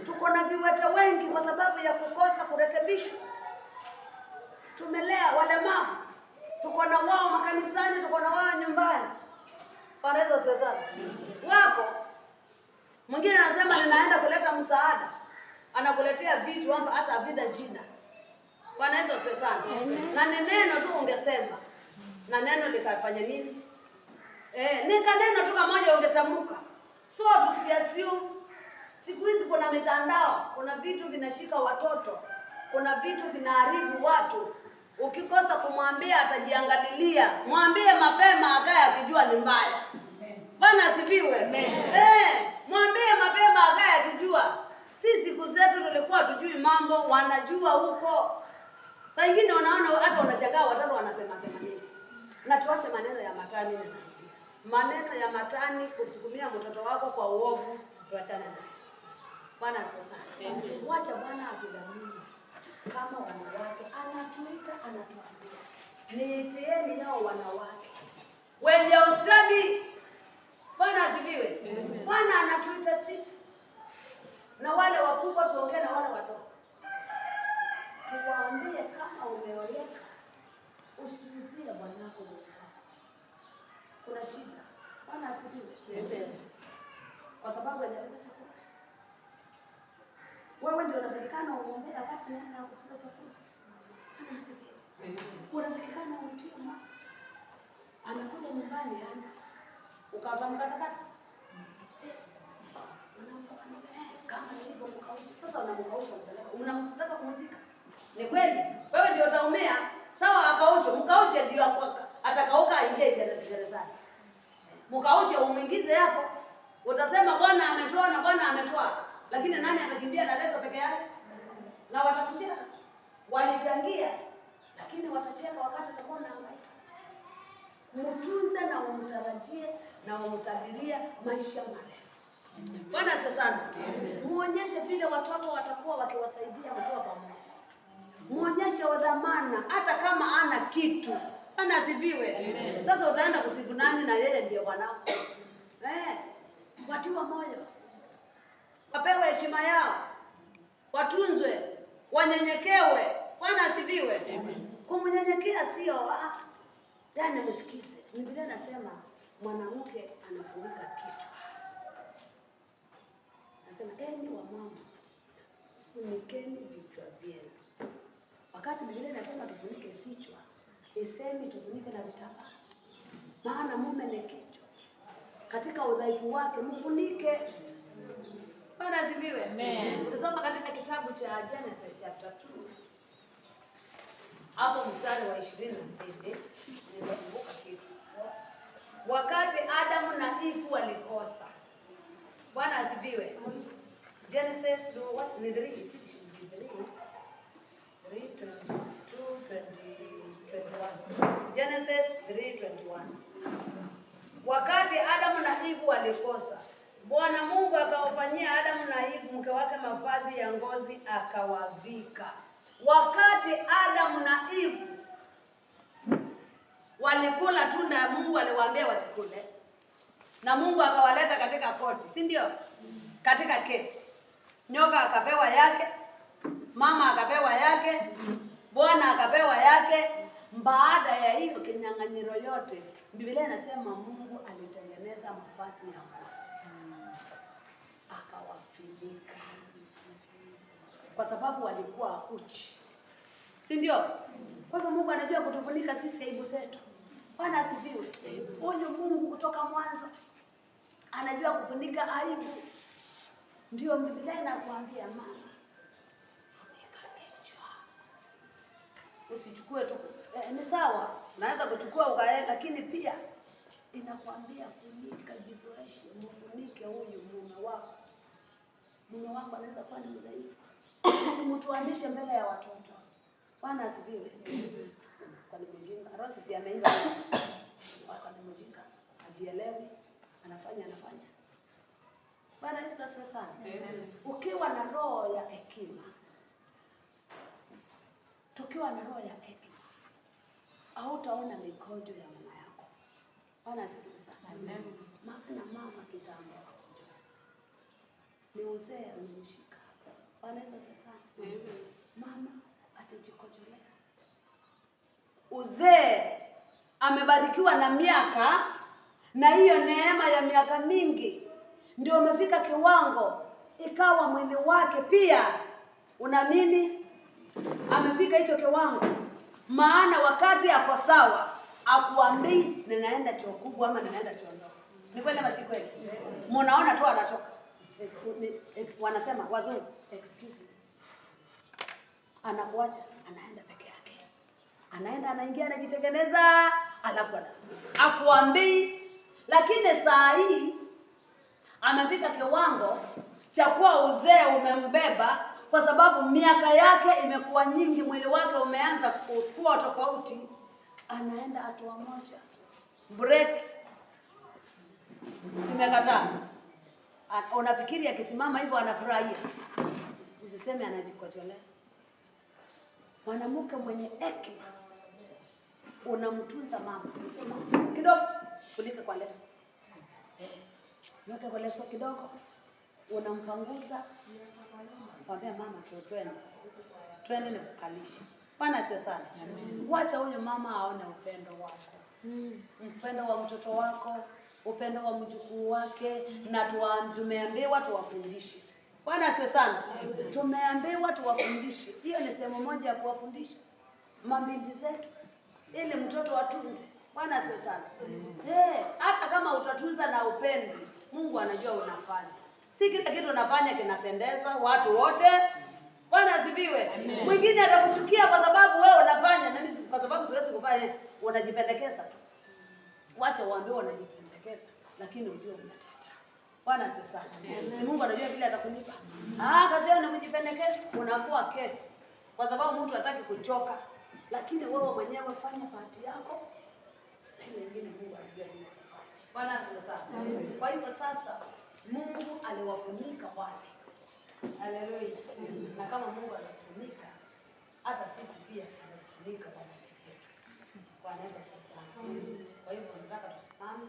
Tuko na viwete wengi kwa sababu ya kukosa kurekebishwa. Tumelea walemavu. Tuko na wao makanisani, tuko na wao nyumbani. Bwana Yesu asifiwe sana. Wako mwingine anasema ninaenda kuleta msaada, anakuletea vitu hata havina jina. Bwana Yesu asifiwe sana. Na neno tu ungesema, na neno likafanya nini? Nikaneno tu kama ungetamka. So tusiassume. Siku hizi kuna mitandao, kuna vitu vinashika watoto, kuna vitu vinaharibu watu. Ukikosa kumwambia atajiangalilia. Mwambie mapema akae akijua ni mbaya. Bwana asifiwe. Mwambie mapema akae akijua. Sisi siku zetu tulikuwa tujui mambo, wanajua huko. Saa nyingine unaona hata unashangaa watoto wanasema nini. Na tuache maneno ya matani na maneno ya matani kusukumia mtoto wako kwa uovu, tuachane naye. Bwana asifiwe sana. Wacha Bwana atudhamini kama wanawake. Anatuita, anatuambia niitieni hao wanawake wenye ustadi. Bwana asifiwe. Bwana anatuita sisi, na wale wakubwa tuongee na wale wadogo, tuwaambie kama umeoleka usiuzie bwanako. Kuna shida. Bwana asifiwe. Kwa sababu hajaleta chakula. Wewe ndio unatakikana uombe wakati naenda kukula chakula. Bwana asifiwe. Unatakikana umtie moyo. Anakuja nyumbani hana. Ukatamkatakata. Kama hivyo mkaucha. Sasa unamkausha mpeleka. Unamsitaka kumzika. Ni kweli? Wewe ndio utaumia. Sawa akaushe. Mkaushe ndio atakauka aingie gerezani. Mkaushe umuingize hapo. Utasema Bwana ametoa na Bwana ametoa. Lakini nani atakimbia na leso peke yake? Na watakucheka. Walichangia lakini watacheka wakati atakuwa anahangaika. Mtunze na umtarajie na umtabirie maisha marefu. Bwana sana. Muonyeshe vile watoto watakuwa wakiwasaidia mkiwa pamoja. Muonyeshe wadhamana hata kama ana kitu. Bwana asifiwe. Sasa utaenda kusifu nani na yeye ndiye bwanako? Watiwa moyo. Wapewe heshima yao. Watunzwe, wanyenyekewe. Bwana asifiwe. Kumnyenyekea sio yani msikize. Biblia inasema mwanamke anafunika kichwa. Nasema enyi wamama, funikeni vichwa vyenu. Wakati Biblia inasema tufunike vichwa, isemi tufunike na vitambaa. Maana mume ni kichwa. Katika udhaifu wake mfunike. Bwana asifiwe. Amen. Ukisoma katika kitabu cha Genesis chapter 2 hapo mstari wa 22 nimekumbuka kitu. Wakati Adamu na Eve walikosa. Bwana asifiwe. Genesis 2 what ni 3 Genesis 3:21. Wakati Adamu na Eve walikosa, Bwana Mungu akawafanyia Adamu na Eve mke wake mavazi ya ngozi akawavika. Wakati Adamu na Eve walikula tunda ya Mungu aliwaambia wasikule, na Mungu akawaleta katika koti, si ndio? Katika kesi. Nyoka akapewa yake, mama akapewa yake, Bwana akapewa yake. Baada ya hiyo kinyang'anyiro yote, Biblia inasema Mungu alitengeneza mavazi ya ngozi akawafunika, kwa sababu walikuwa uchi, si ndio? Kwa hivyo Mungu anajua kutufunika sisi aibu zetu. Bwana asifiwe. Huyu Mungu kutoka mwanzo anajua kufunika aibu. Ndio Biblia inakuambia mama, funika kichwa. Usichukue tu ni sawa, unaweza kuchukua ukae, lakini pia inakwambia funika, jizoeshe, mfunike huyu mume wako. Mume wako anaweza kuwa ni mdhaifu. Usimtuamishe mbele ya watoto. Bwana asifiwe. Kwa nini mjinga? Rosi si ameimba. Kwa nini mjinga? Hajielewi, anafanya. Bwana Yesu asifiwe sana. Ukiwa na roho ya hekima. Tukiwa na roho ya hekima, hautaona mikojo ya mama yako. Bwana asifiwe sana. Maana mama kitambo ni uzee umemshika. Bwana Yesu asifiwe sana. Mama atajikojolea. Uzee amebarikiwa na miaka, na hiyo neema ya miaka mingi ndio umefika kiwango ikawa mwili wake pia una nini? Amefika hicho kiwango. Maana wakati ako sawa, akuambii ninaenda choo kubwa ama ninaenda choo ndogo. Ni kweli ama si kweli? Mnaona tu anatoka. Wanasema wazungu, excuse me. Anakuacha, anaenda peke yake. Anaenda anaingia anajitengeneza, alafu akuambii. Lakini saa hii amefika kiwango cha kuwa uzee umembeba, kwa sababu miaka yake imekuwa nyingi, mwili wake umeanza kuwa tofauti. Anaenda hatua moja, break, simekataa. Unafikiri akisimama hivyo anafurahia? Usiseme anajikojolea. Mwanamke mwenye hekima unamtunza mama. Kidogo kulika kwa leso. Yote kwa leso kidogo. Unampanguza. Mwambie mama twende ni kukalisha. Bwana asifiwe sana. Wacha huyo mama aone upendo wako. Upendo wa mtoto wako, upendo wa mjukuu wake, na tumeambiwa tuwafundishe. Bwana asifiwe sana. Tumeambiwa tuwafundishe. Hiyo ni sehemu moja ya kuwafundisha mabinti zetu ili mtoto atunze. Bwana asifiwe sana. Hata kama utatunza na upendo, Mungu anajua unafanya. Si kila kitu unafanya kinapendeza watu wote. Bwana asifiwe. Mwingine atakuchukia kwa sababu wewe unafanya, na mimi kwa sababu siwezi kufanya, unajipendekeza tu. Wacha waambiwe unajipendekeza, lakini ujue unateta. Bwana asifiwe sana. Si Mungu anajua vile atakulipa. Kazi yako ni kujipendekeza, unakuwa kesi. Kwa sababu mtu hataki kuchoka. lakini wewe mwenyewe fanya pati yako, na ile nyingine Mungu anajua nini atafanya. Bwana asifiwe sana. Kwa hivyo sasa Mungu aliwafunika wale. Haleluya. Na kama Mungu aliwafunika, hata sisi pia anafunika kwa mapito yetu. Bwana Yesu asifiwe sana. Kwa hivyo nataka tusimame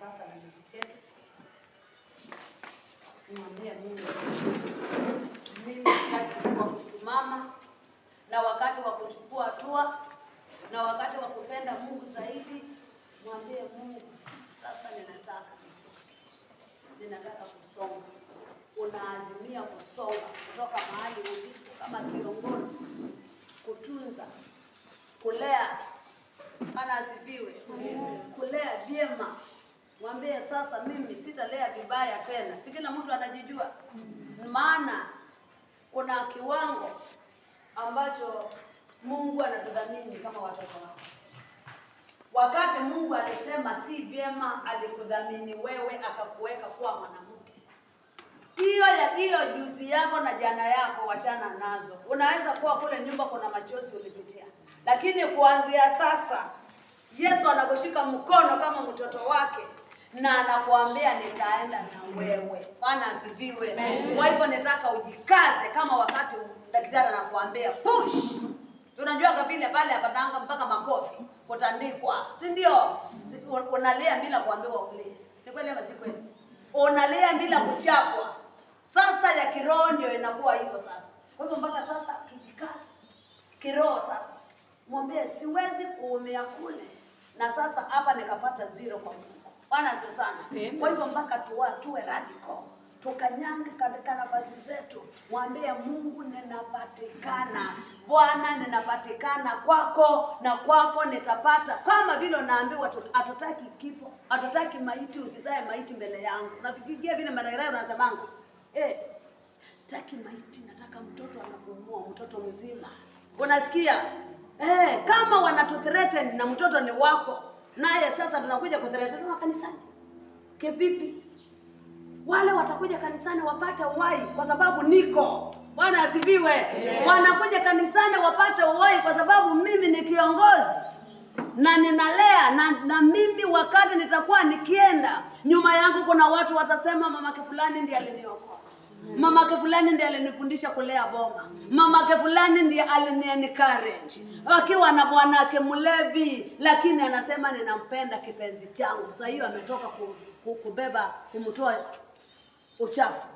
sasa na miguu yetu. Mwambie Mungu, mimi nataka kusimama, na wakati wa kuchukua hatua, na wakati wa kupenda Mungu zaidi. Mwambie Mungu, sasa ninataka kusonga. Unaazimia kusonga kutoka mahali ulipo kama kiongozi, kutunza, kulea. Ana asifiwe. Kulea vyema. Mwambie sasa, mimi sitalea vibaya tena. Si kila mtu anajijua. Maana kuna kiwango ambacho Mungu anatudhamini kama watoto wake. Wakati Mungu alisema si vyema, alikudhamini wewe, akakuweka kuwa mwanamke. Hiyo juzi yako na jana yako wachana nazo. Unaweza kuwa kule nyumba kuna machozi ulipitia, lakini kuanzia sasa Yesu anakushika mkono kama mtoto wake na anakuambia nitaenda na wewe. Bwana asifiwe. Kwa hivyo nataka ujikaze kama wakati daktari anakuambia push. Unajua kabila pale apatanga mpaka makofi kutandikwa, si ndio? Unalia bila kuambiwa ulie. Ni kweli ama si kweli? Unalia bila kuchapwa. Sasa ya kiroho ndio inakuwa hivyo sasa. Kwa hivyo mpaka sasa tujikaze kiroho sasa. Mwambie siwezi kuumia kule, na sasa hapa nikapata zero kwa Mungu. Bwana asifiwe sana. Kwa hivyo mpaka tuwe radical. Tukanyange katika nafasi zetu. Mwambie Mungu, ninapatikana. Bwana, ninapatikana kwako, na kwako nitapata. Kama vile unaambiwa hatutaki kifo, hatutaki maiti, usizae maiti mbele yangu. Unafikiria vile madaktari wanasemanga, sitaki maiti, nataka mtoto anapumua, mtoto mzima. Unasikia? Kama wanatuthreaten na mtoto ni wako, naye sasa tunakuja kuthreaten kanisani. Kivipi? Wale watakuja kanisani wapate uhai kwa sababu niko. Bwana asifiwe. Wanakuja kanisani wapate uhai kwa sababu mimi ni kiongozi na ninalea, na mimi wakati nitakuwa nikienda, nyuma yangu kuna watu watasema mamake fulani ndiye aliniokoa. Mamake fulani ndiye alinifundisha kulea boma. Mamake fulani ndiye aliniencourage. Akiwa na bwanake mlevi, lakini anasema ninampenda kipenzi changu. Sasa hiyo ametoka kubeba, kumtoa uchafu.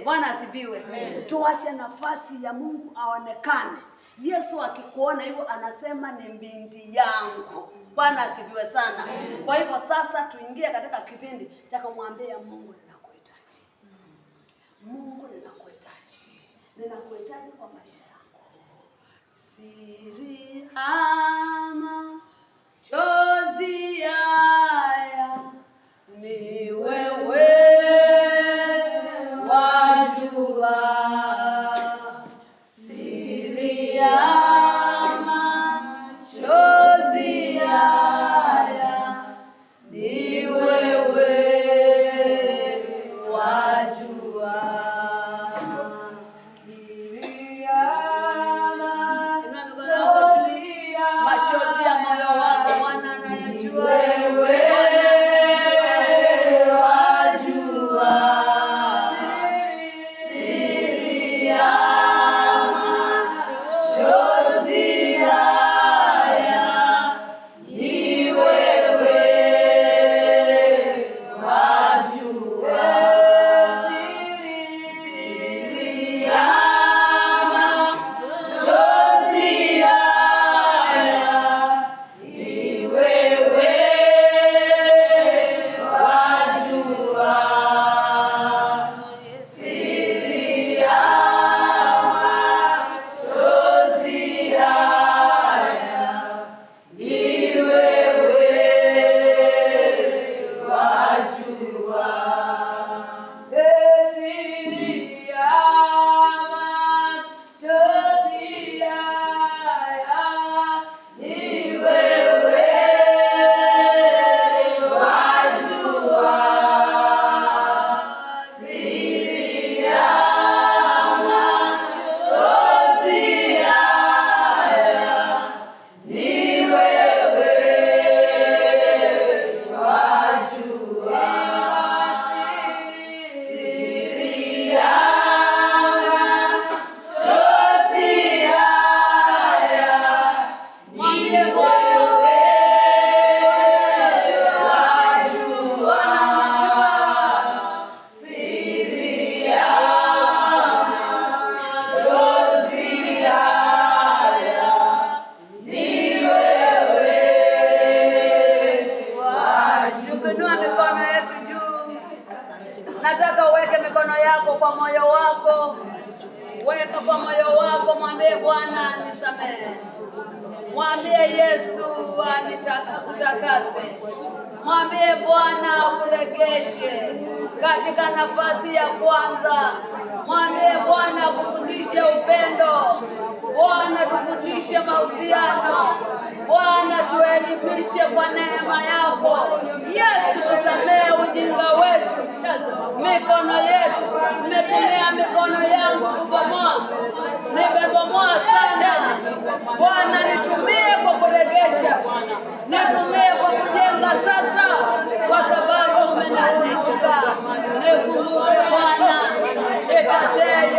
Bwana asifiwe. Tuache nafasi ya Mungu aonekane. Yesu akikuona hivyo anasema ni binti yangu. Bwana asifiwe sana. Kwa hivyo sasa tuingie katika kipindi cha kumwambia Mungu, ninakuhitaji. Mungu, ninakuhitaji. Ninakuhitaji kwa maisha yako. Siri ama chozi haya ni wewe wajua. Siri ama chozi haya ni wewe wajua. Siri ama chozi haya, machozi ya moyo wako Bwana anayajua. Siri ama chozi yako kwa moyo wako, weka kwa moyo wako, mwambie Bwana nisamehe. Mwambie Yesu anitakase. Mwambie Bwana akuregeshe katika nafasi ya kwanza. Mwambie Bwana akufundishe upendo. Bwana tufundishe mahusiano. Bwana tuelimishe kwa neema yako. Yesu tusamehe ujinga wetu, mikono yetu. Nimetumia mikono yangu kubomoa, nimebomoa sana. Bwana nitumie kwa kuregesha, nitumie kwa kujenga sasa, kwa sababu umenikumbuka. Nikumbuke Bwana, nitetee